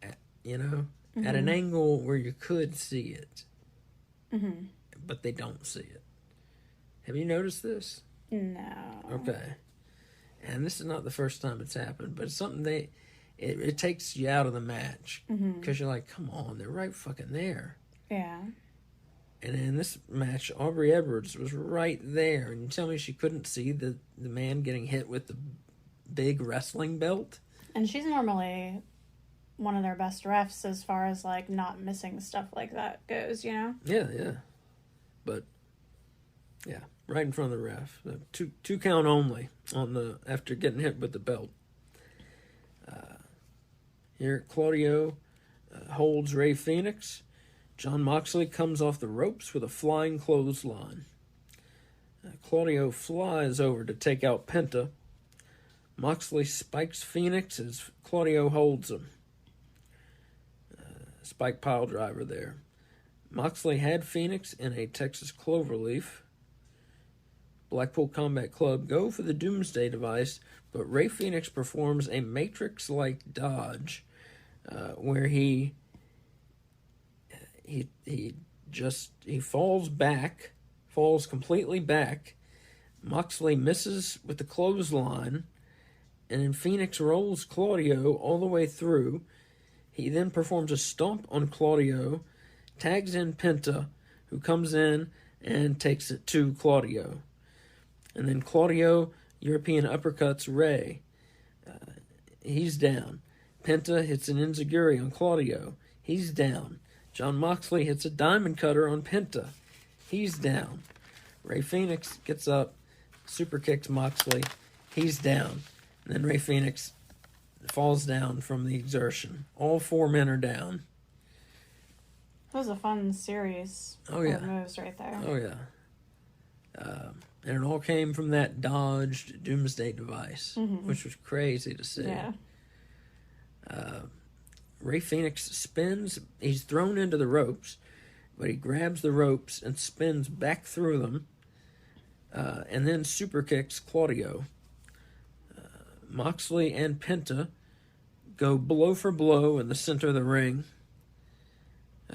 at, you know, at an angle where you could see it. Mm-hmm. But they don't see it. Have you noticed this? No. Okay. And this is not the first time it's happened, but it's something it takes you out of the match. Because you're like, come on, they're right fucking there. Yeah. And in this match, Aubrey Edwards was right there. And you tell me she couldn't see the man getting hit with the big wrestling belt? And she's normally one of their best refs as far as, like, not missing stuff like that goes, you know? Yeah. But, yeah, right in front of the ref. Two count only on after getting hit with the belt. Here, Claudio holds Ray Phoenix. Jon Moxley comes off the ropes with a flying clothesline. Claudio flies over to take out Penta. Moxley spikes Phoenix as Claudio holds him. Spike pile driver there. Moxley had Phoenix in a Texas Cloverleaf. Blackpool Combat Club go for the Doomsday device, but Ray Phoenix performs a Matrix-like dodge where he falls completely back. Moxley misses with the clothesline, and then Phoenix rolls Claudio all the way through. He then performs a stomp on Claudio, tags in Penta, who comes in and takes it to Claudio. And then Claudio European uppercuts Ray. He's down. Penta hits an enziguri on Claudio. He's down. Jon Moxley hits a diamond cutter on Penta. He's down. Ray Phoenix gets up, super kicks Moxley. He's down. And then Ray Phoenix falls down from the exertion. All four men are down. That was a fun series of moves right there. Oh, yeah. And it all came from that dodged Doomsday device, which was crazy to see. Yeah. Ray Phoenix spins. He's thrown into the ropes, but he grabs the ropes and spins back through them, and then super kicks Claudio. Moxley and Penta go blow for blow in the center of the ring,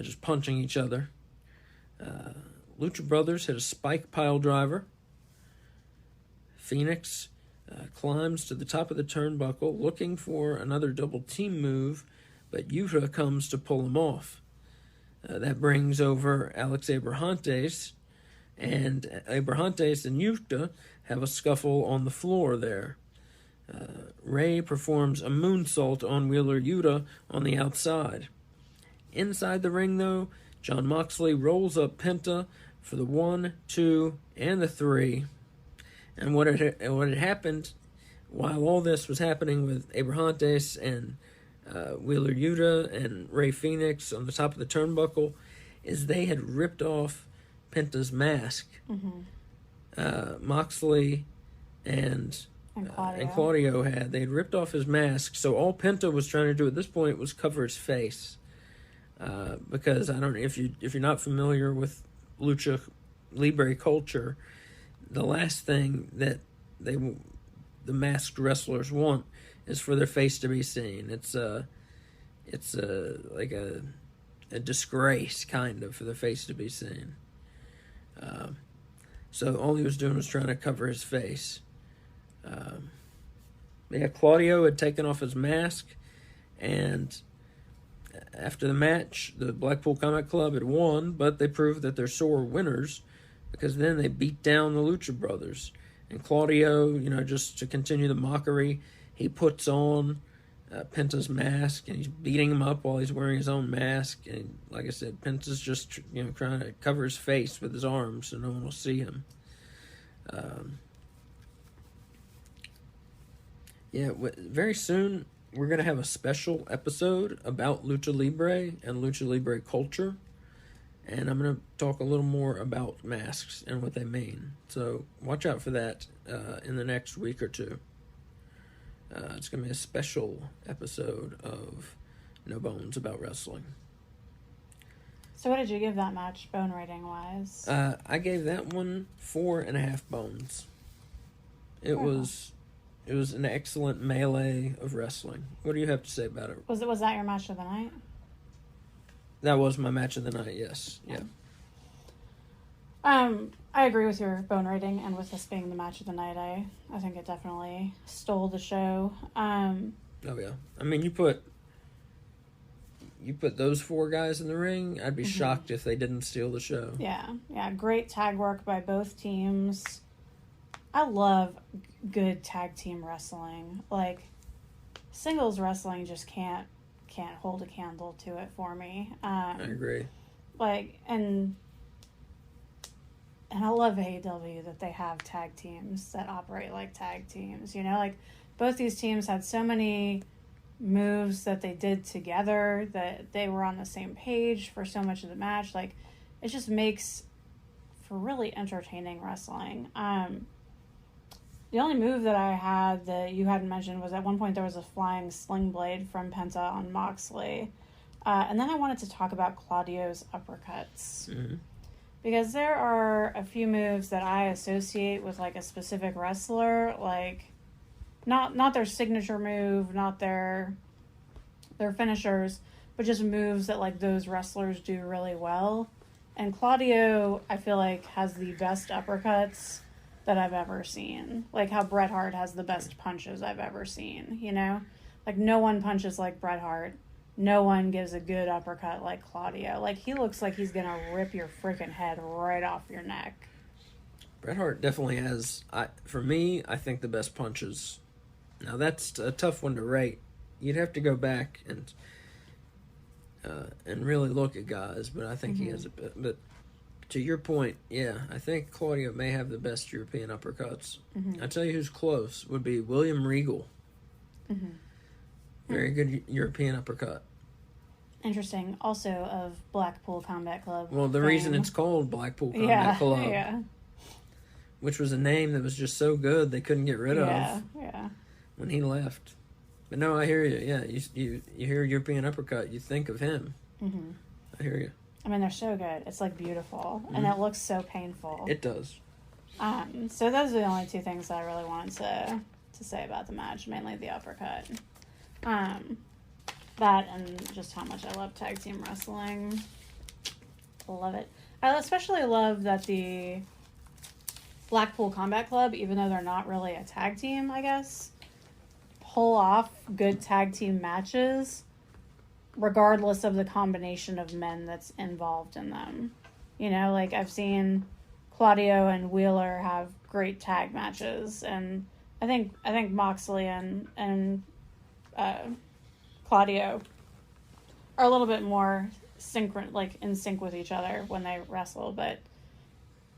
just punching each other. Lucha Brothers hit a spike pile driver. Phoenix climbs to the top of the turnbuckle looking for another double team move, but Yuta comes to pull him off. That brings over Alex Abrahantes, and Abrahantes and Yuta have a scuffle on the floor there. Ray performs a moonsault on Wheeler Yuta on the outside. Inside the ring, though, Jon Moxley rolls up Penta for the 1, 2, and the 3. And what had happened while all this was happening with Abrahantes and Wheeler Yuta and Ray Phoenix on the top of the turnbuckle is they had ripped off Penta's mask. Moxley and Claudio had. They had ripped off his mask, so all Penta was trying to do at this point was cover his face. Because I don't know if you're not familiar with Lucha Libre culture, the last thing that the masked wrestlers want is for their face to be seen. It's like a disgrace kind of for their face to be seen. So all he was doing was trying to cover his face. Claudio had taken off his mask, and after the match, the Blackpool Combat Club had won, but they proved that they're sore winners because then they beat down the Lucha Brothers. And Claudio, just to continue the mockery, he puts on Penta's mask and he's beating him up while he's wearing his own mask. And like I said, Penta's just trying to cover his face with his arms so no one will see him. Very soon we're going to have a special episode about Lucha Libre and Lucha Libre culture. And I'm going to talk a little more about masks and what they mean. So watch out for that in the next week or two. It's going to be a special episode of No Bones About Wrestling. So what did you give that match, bone rating-wise? I gave that one 4.5 bones. It was an excellent melee of wrestling. What do you have to say about it? Was that your match of the night? That was my match of the night, yes. Yeah. I agree with your bone rating, and with this being the match of the night, I think it definitely stole the show. Oh yeah. I mean, you put those four guys in the ring, I'd be shocked if they didn't steal the show. Yeah. Great tag work by both teams. I love good tag team wrestling. Like, singles wrestling just can't hold a candle to it for me. I agree. And I love AEW that they have tag teams that operate like tag teams. Both these teams had so many moves that they did together, that they were on the same page for so much of the match. Like, it just makes for really entertaining wrestling. The only move that I had that you hadn't mentioned was at one point there was a flying sling blade from Penta on Moxley. And then I wanted to talk about Claudio's uppercuts. Mm-hmm. Because there are a few moves that I associate with, like, a specific wrestler, like, not their signature move, not their finishers, but just moves that, like, those wrestlers do really well. And Claudio, I feel like, has the best uppercuts that I've ever seen. Like how Bret Hart has the best punches I've ever seen, you know? Like, no one punches like Bret Hart. No one gives a good uppercut like Claudio. Like, he looks like he's gonna rip your freaking head right off your neck. Bret Hart definitely has, for me, I think the best punches. Now, that's a tough one to rate. You'd have to go back and really look at guys, but I think he has a bit. But to your point, yeah, I think Claudio may have the best European uppercuts. I tell you who's close would be William Regal. Very good European uppercut. Interesting. Also of Blackpool Combat Club. Well, the reason it's called Blackpool Combat Club, which was a name that was just so good they couldn't get rid of when he left. But no, I hear you. Yeah, you hear European uppercut, you think of him. I hear you. I mean, they're so good. It's, like, beautiful. And it looks so painful. It does. So those are the only two things that I really wanted to say about the match. Mainly the uppercut. That and just how much I love tag team wrestling. Love it. I especially love that the Blackpool Combat Club, even though they're not really a tag team, I guess, pull off good tag team matches regardless of the combination of men that's involved in them. You know, like, I've seen Claudio and Wheeler have great tag matches, and I think Moxley and Claudio are a little bit more in sync with each other when they wrestle, but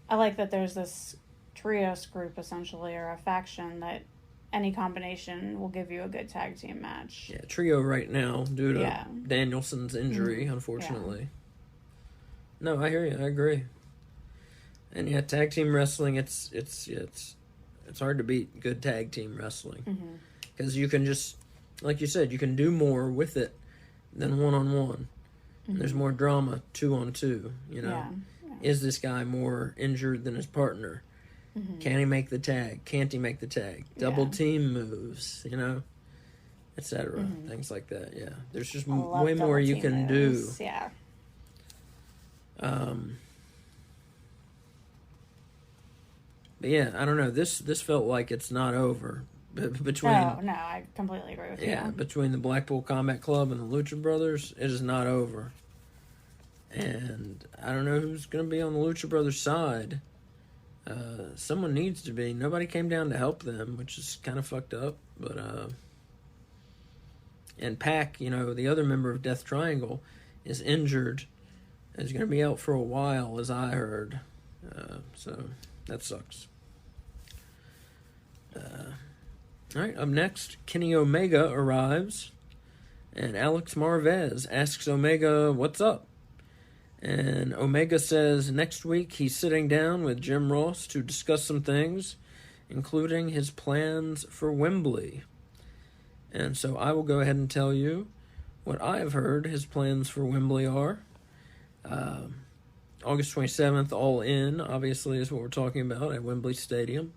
I like that there's this trios group, essentially, or a faction that any combination will give you a good tag team match. Yeah, trio right now due to Danielson's injury, unfortunately. Yeah. No, I hear you. I agree. And yeah, tag team wrestling, it's hard to beat good tag team wrestling because you can just, like you said, you can do more with it than 1-on-1. There's more drama 2-on-2. You know, is this guy more injured than his partner? Can he make the tag? Can't he make the tag? Double team moves, you know, etc. Things like that. Yeah, there's just way more you can do. Yeah. But yeah, I don't know. This felt like it's not over. Between no, I completely agree with you. Yeah, between the Blackpool Combat Club and the Lucha Brothers, it is not over. And I don't know who's going to be on the Lucha Brothers side. Someone needs to be. Nobody came down to help them, which is kind of fucked up. But and Pac, you know, the other member of Death Triangle, is injured. And he's going to be out for a while, as I heard. So that sucks. All right, up next, Kenny Omega arrives, and Alex Marvez asks Omega, what's up? And Omega says next week he's sitting down with Jim Ross to discuss some things, including his plans for Wembley. And so I will go ahead and tell you what I have heard his plans for Wembley are. August 27th, All In, obviously, is what we're talking about at Wembley Stadium.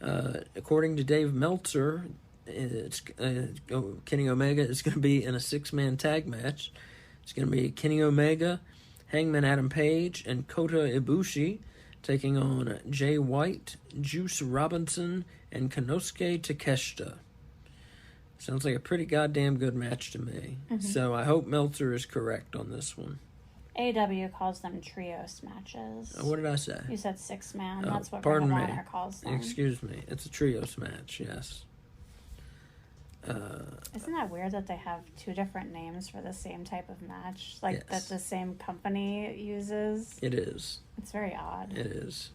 According to Dave Meltzer, Kenny Omega is going to be in a 6-man tag match. It's going to be Kenny Omega, Hangman Adam Page, and Kota Ibushi taking on Jay White, Juice Robinson, and Konosuke Takeshita. Sounds like a pretty goddamn good match to me. So I hope Meltzer is correct on this one. AEW calls them trios matches. What did I say? You said 6-man. That's what Ring of Honor calls them. Excuse me. It's a trios match, yes. Isn't that weird that they have two different names for the same type of match? Like, that the same company uses? It is. It's very odd. It is.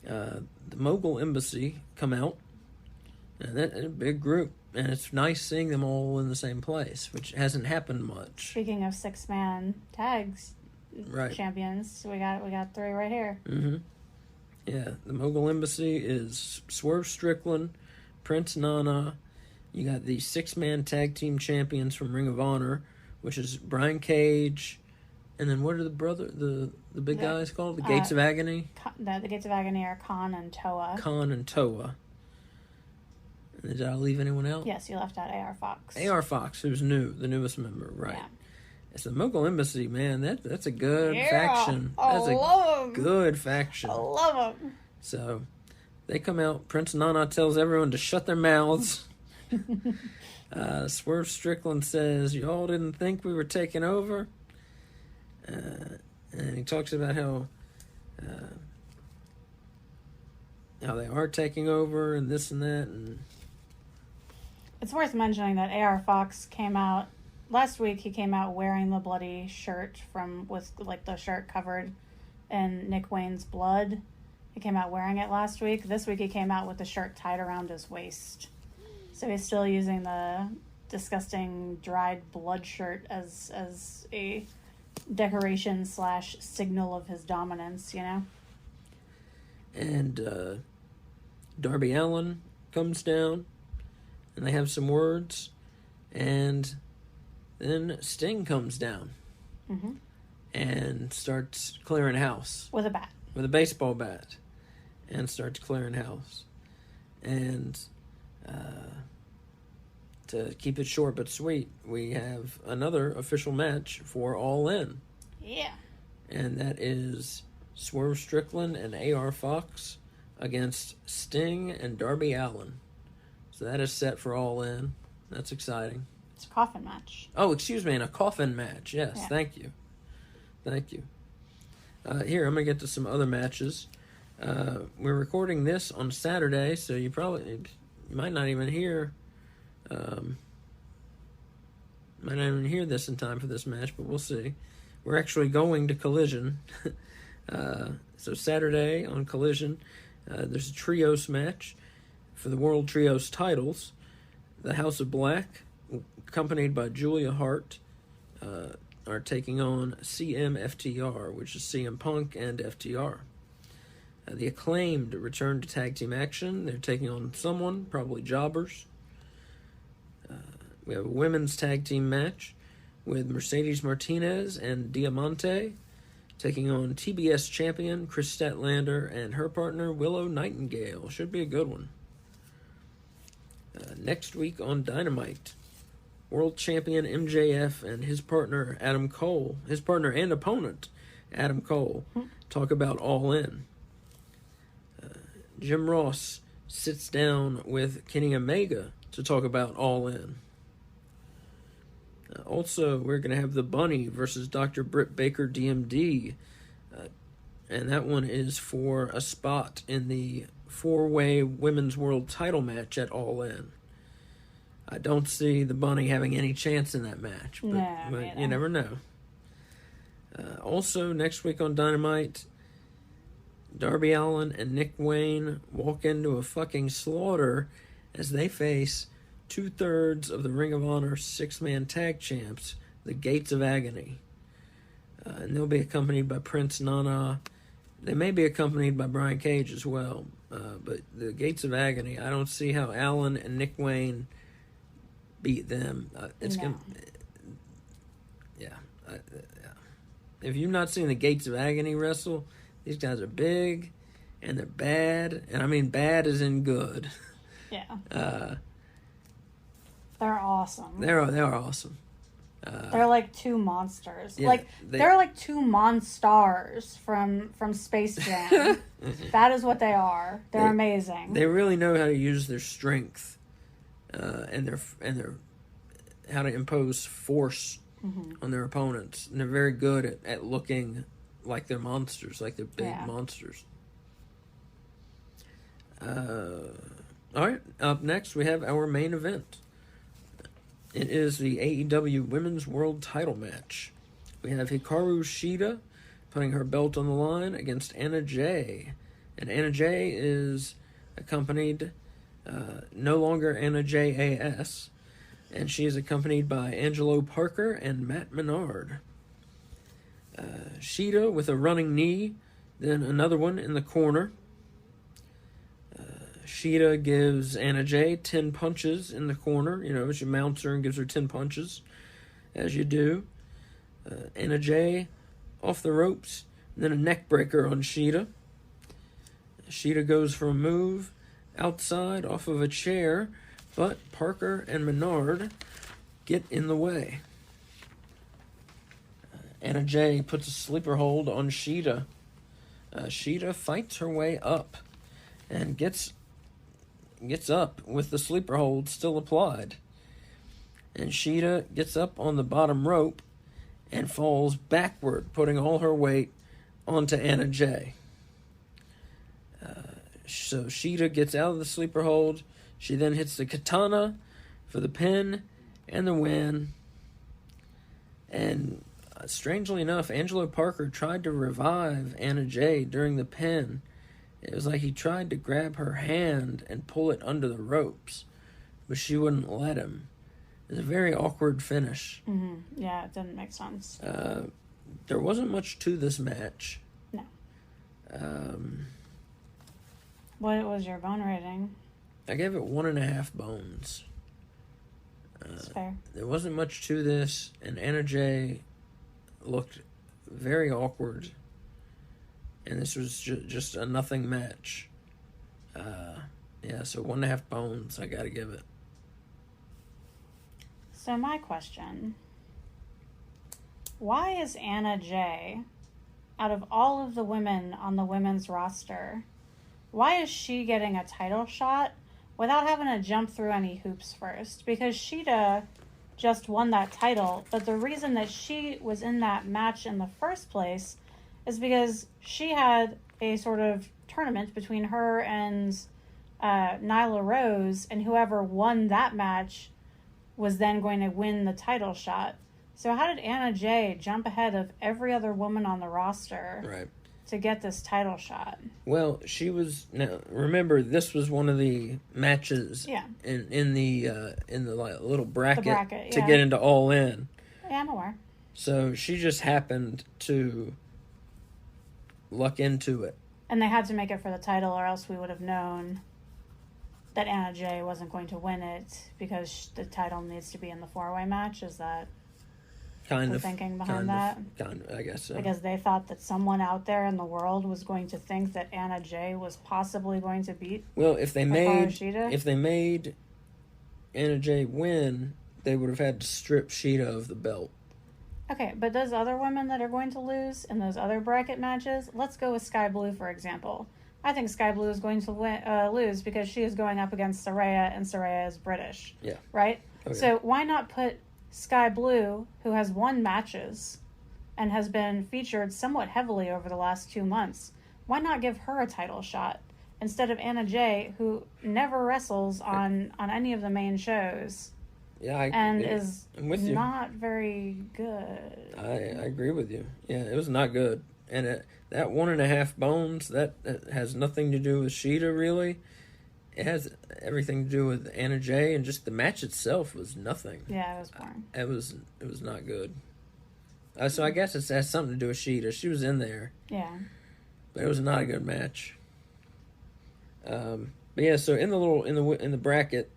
The Mogul Embassy come out, And that's a big group. And it's nice seeing them all in the same place, which hasn't happened much. Speaking of 6-man tags Right. champions, we got 3 right here. Mm-hmm. Yeah, the Mogul Embassy is Swerve Strickland, Prince Nana. You got the 6-man tag team champions from Ring of Honor, which is Brian Cage, and then what are the big guys called? The Gates of Agony? The Gates of Agony are Khan and Toa. Khan and Toa. Did I leave anyone out? Yes, you left out AR Fox. AR Fox, who's new, the newest member, right. Yeah. It's the Mogul Embassy, man. That's a good Yeah, faction. I That's love 'em. Good faction. I love them. So, they come out. Prince Nana tells everyone to shut their mouths. Swerve Strickland says, "Y'all didn't think we were taking over?" And he talks about how they are taking over and this and that. And It's worth mentioning that AR Fox came out last week. He came out wearing the bloody shirt with like the shirt covered in Nick Wayne's blood. He came out wearing it last week. This week he came out with the shirt tied around his waist. So he's still using the disgusting dried blood shirt as a decoration / signal of his dominance, you know? And Darby Allin comes down, and they have some words, and then Sting comes down and starts clearing house. With a bat. With a baseball bat, and starts clearing house. And to keep it short but sweet, we have another official match for All In. Yeah. And that is Swerve Strickland and AR Fox against Sting and Darby Allin. So that is set for All In. That's exciting. It's a coffin match. Oh, excuse me, in a coffin match. Yes, Yeah. Thank you. Here, I'm going to get to some other matches. We're recording this on Saturday, so you might not even hear this in time for this match, but we'll see. We're actually going to Collision. So Saturday on Collision, there's a trios match for the World Trios titles. The House of Black, accompanied by Julia Hart, are taking on CM/FTR, which is CM Punk and FTR. The Acclaimed return to tag team action. They're taking on someone, probably jobbers. We have a women's tag team match with Mercedes Martinez and Diamante taking on TBS champion Chris Statlander and her partner Willow Nightingale. Should be a good one. Next week on Dynamite, world champion MJF and his partner Adam Cole, his partner and opponent Adam Cole, talk about All In. Jim Ross sits down with Kenny Omega to talk about All In. Also, we're going to have the Bunny versus Dr. Britt Baker DMD. And that one is for a spot in the 4-way women's world title match at All In. I don't see the Bunny having any chance in that match, but you never know. Also, next week on Dynamite, Darby Allin and Nick Wayne walk into a fucking slaughter as they face 2/3 of the Ring of Honor 6-man tag champs, the Gates of Agony. And they'll be accompanied by Prince Nana. They may be accompanied by Brian Cage as well. But the Gates of Agony, I don't see how Allin and Nick Wayne beat them. If you've not seen the Gates of Agony wrestle, these guys are big and they're bad. And I mean bad as in good. Yeah. They're awesome. They are awesome. They're like two monsters. Yeah, they're like two monstars from Space Jam. That is what they are. They're amazing. They really know how to use their strength, and their how to impose force on their opponents. And they're very good at looking like they're monsters, like they're big monsters. All right, up next we have our main event. It is the AEW Women's World Title match. We have Hikaru Rushida putting her belt on the line against Anna Jay. And Anna Jay is accompanied no longer Anna J.A.S., and she is accompanied by Angelo Parker and Matt Menard. Shida with a running knee, then another one in the corner. Shida gives Anna J 10 punches in the corner. She mounts her and gives her 10 punches, as you do. Anna J off the ropes, then a neck breaker on Shida. Shida goes for a move outside off of a chair, but Parker and Menard get in the way. Anna J puts a sleeper hold on Shida. Shida fights her way up and gets up with the sleeper hold still applied. And Shida gets up on the bottom rope and falls backward, putting all her weight onto Anna J. So Shida gets out of the sleeper hold. She then hits the katana for the pin and the win. And strangely enough, Angelo Parker tried to revive Anna J during the pin. It was like he tried to grab her hand and pull it under the ropes, but she wouldn't let him. It was a very awkward finish. Mm-hmm. Yeah, it didn't make sense. There wasn't much to this match. No. What was your bone rating? I gave it 1.5 bones. That's fair. There wasn't much to this, and Anna J looked very awkward. And this was just a nothing match. So 1.5 bones, I gotta give it. So my question, why is Anna J, out of all of the women on the women's roster, why is she getting a title shot without having to jump through any hoops first? Because Shida just won that title, but the reason that she was in that match in the first place is because she had a sort of tournament between her and Nyla Rose, and whoever won that match was then going to win the title shot. So how did Anna J jump ahead of every other woman on the roster to get this title shot? Well, she was, now remember, this was one of the matches in the little bracket, to get into All In. Yeah, I'm aware. So she just happened to luck into it. And they had to make it for the title, or else we would have known that Anna J wasn't going to win it, because the title needs to be in the 4-way match. Is that the thinking behind that? Kind of, I guess so. Because they thought that someone out there in the world was going to think that Anna J was possibly going to beat if they made Anna J win, they would have had to strip Shida of the belt. Okay, but those other women that are going to lose in those other bracket matches, let's go with Sky Blue, for example. I think Sky Blue is going to lose because she is going up against Saraya, and Saraya is British. Yeah. Right? Okay. So why not put Sky Blue, who has won matches and has been featured somewhat heavily over the last 2 months, why not give her a title shot instead of Anna J, who never wrestles on any of the main shows? Yeah, is not very good. I agree with you. Yeah, it was not good. And that 1.5 bones, that has nothing to do with Shida, really. It has everything to do with Anna J, and just the match itself was nothing. Yeah, it was boring. It was not good. So I guess it has something to do with Shida. She was in there. Yeah. But it was not a good match. But yeah, so in the bracket,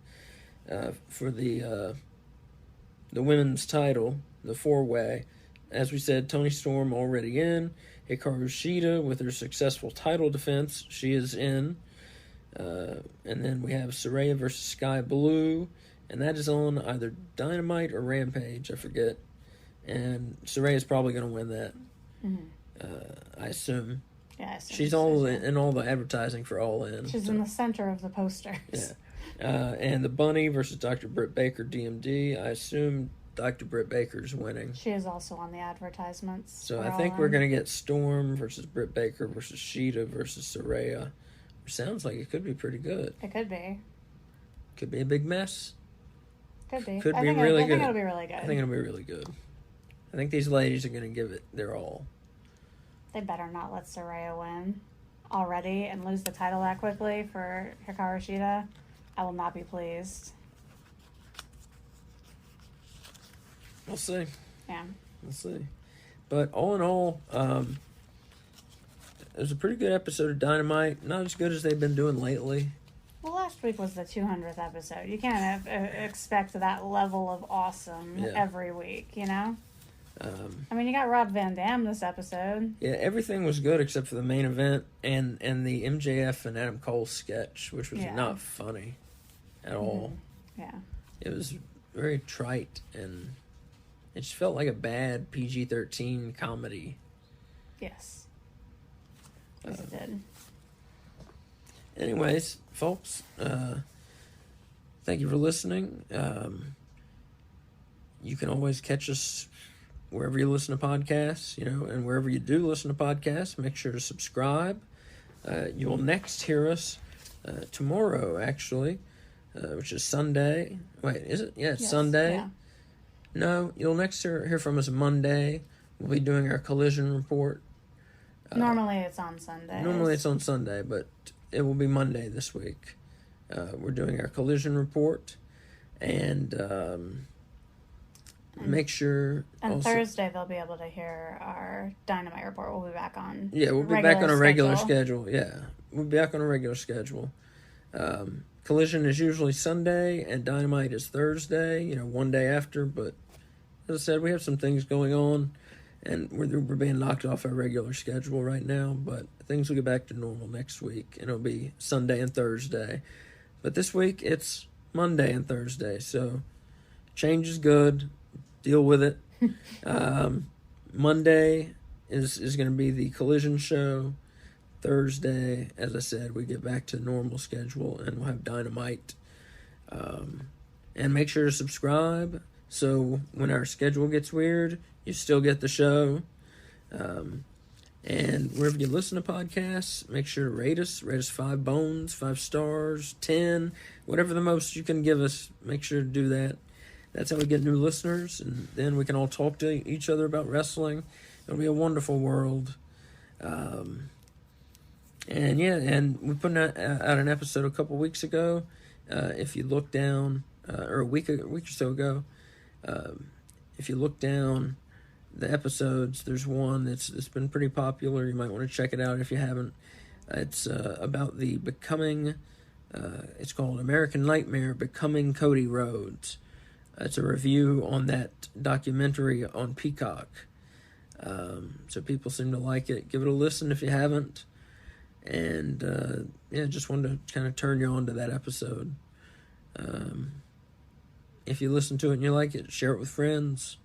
for the women's title, the 4-way, as we said, Toni Storm already in. Hikaru Rushida with her successful title defense, she is in. And then we have Saraya versus Sky Blue, and that is on either Dynamite or Rampage, I forget. And Saraya's probably going to win that, I assume. Yeah, I assume. She's in all the advertising for All In. She's in the center of the posters. Yeah. And the Bunny versus Dr. Britt Baker, DMD. I assume Dr. Britt Baker's winning. She is also on the advertisements. So I think we're going to get Storm versus Britt Baker versus Shida versus Saraya. Which sounds like it could be pretty good. It could be. Could be a big mess. Could be. Could be really good. I think it'll be really good. I think it'll be really good. I think these ladies are going to give it their all. They better not let Saraya win already and lose the title that quickly for Hikaru Rushida. I will not be pleased. We'll see. Yeah. We'll see. But all in all, it was a pretty good episode of Dynamite. Not as good as they've been doing lately. Well, last week was the 200th episode. You can't expect that level of awesome every week, you know? I mean, you got Rob Van Dam this episode. Yeah, everything was good except for the main event and the MJF and Adam Cole sketch, which was not funny at all. Yeah. It was very trite, and it just felt like a bad PG-13 comedy. Yes. Yes, it did. Anyways, folks, thank you for listening. You can always catch us wherever you listen to podcasts, and wherever you do listen to podcasts, make sure to subscribe. You will next hear us tomorrow, actually, which is Sunday. Wait, is it? Yeah, it's Sunday. Yeah. No, you'll next hear from us Monday. We'll be doing our collision report. Normally it's on Sunday. But it will be Monday this week. We're doing our collision report, and make sure. And also, Thursday they'll be able to hear our Dynamite report. We'll be back on. Yeah, we'll be back on a regular schedule. Yeah, we'll be back on a regular schedule. Collision is usually Sunday, and Dynamite is Thursday. One day after. But as I said, we have some things going on, and we're being knocked off our regular schedule right now. But things will get back to normal next week, and it'll be Sunday and Thursday. But this week it's Monday and Thursday, so change is good. Deal with it. Monday is going to be the collision show. Thursday, as I said, we get back to normal schedule, and we'll have Dynamite. And make sure to subscribe, so when our schedule gets weird, you still get the show. And wherever you listen to podcasts, make sure to rate us. Rate us 5 bones, 5 stars, 10, whatever the most you can give us. Make sure to do that. That's how we get new listeners, and then we can all talk to each other about wrestling. It'll be a wonderful world. And we put out an episode a couple weeks ago. If you look down, or a week or so ago, if you look down the episodes, there's one that's been pretty popular. You might want to check it out if you haven't. It's about the becoming. It's called American Nightmare: Becoming Cody Rhodes. It's a review on that documentary on Peacock. So people seem to like it. Give it a listen if you haven't. And, just wanted to kind of turn you on to that episode. If you listen to it and you like it, share it with friends.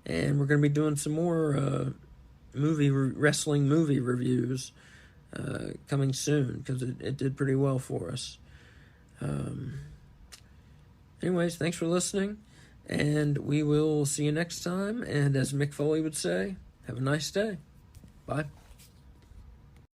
And we're going to be doing some more wrestling movie reviews coming soon, because it did pretty well for us. Anyways, thanks for listening, and we will see you next time. And as Mick Foley would say, have a nice day. Bye.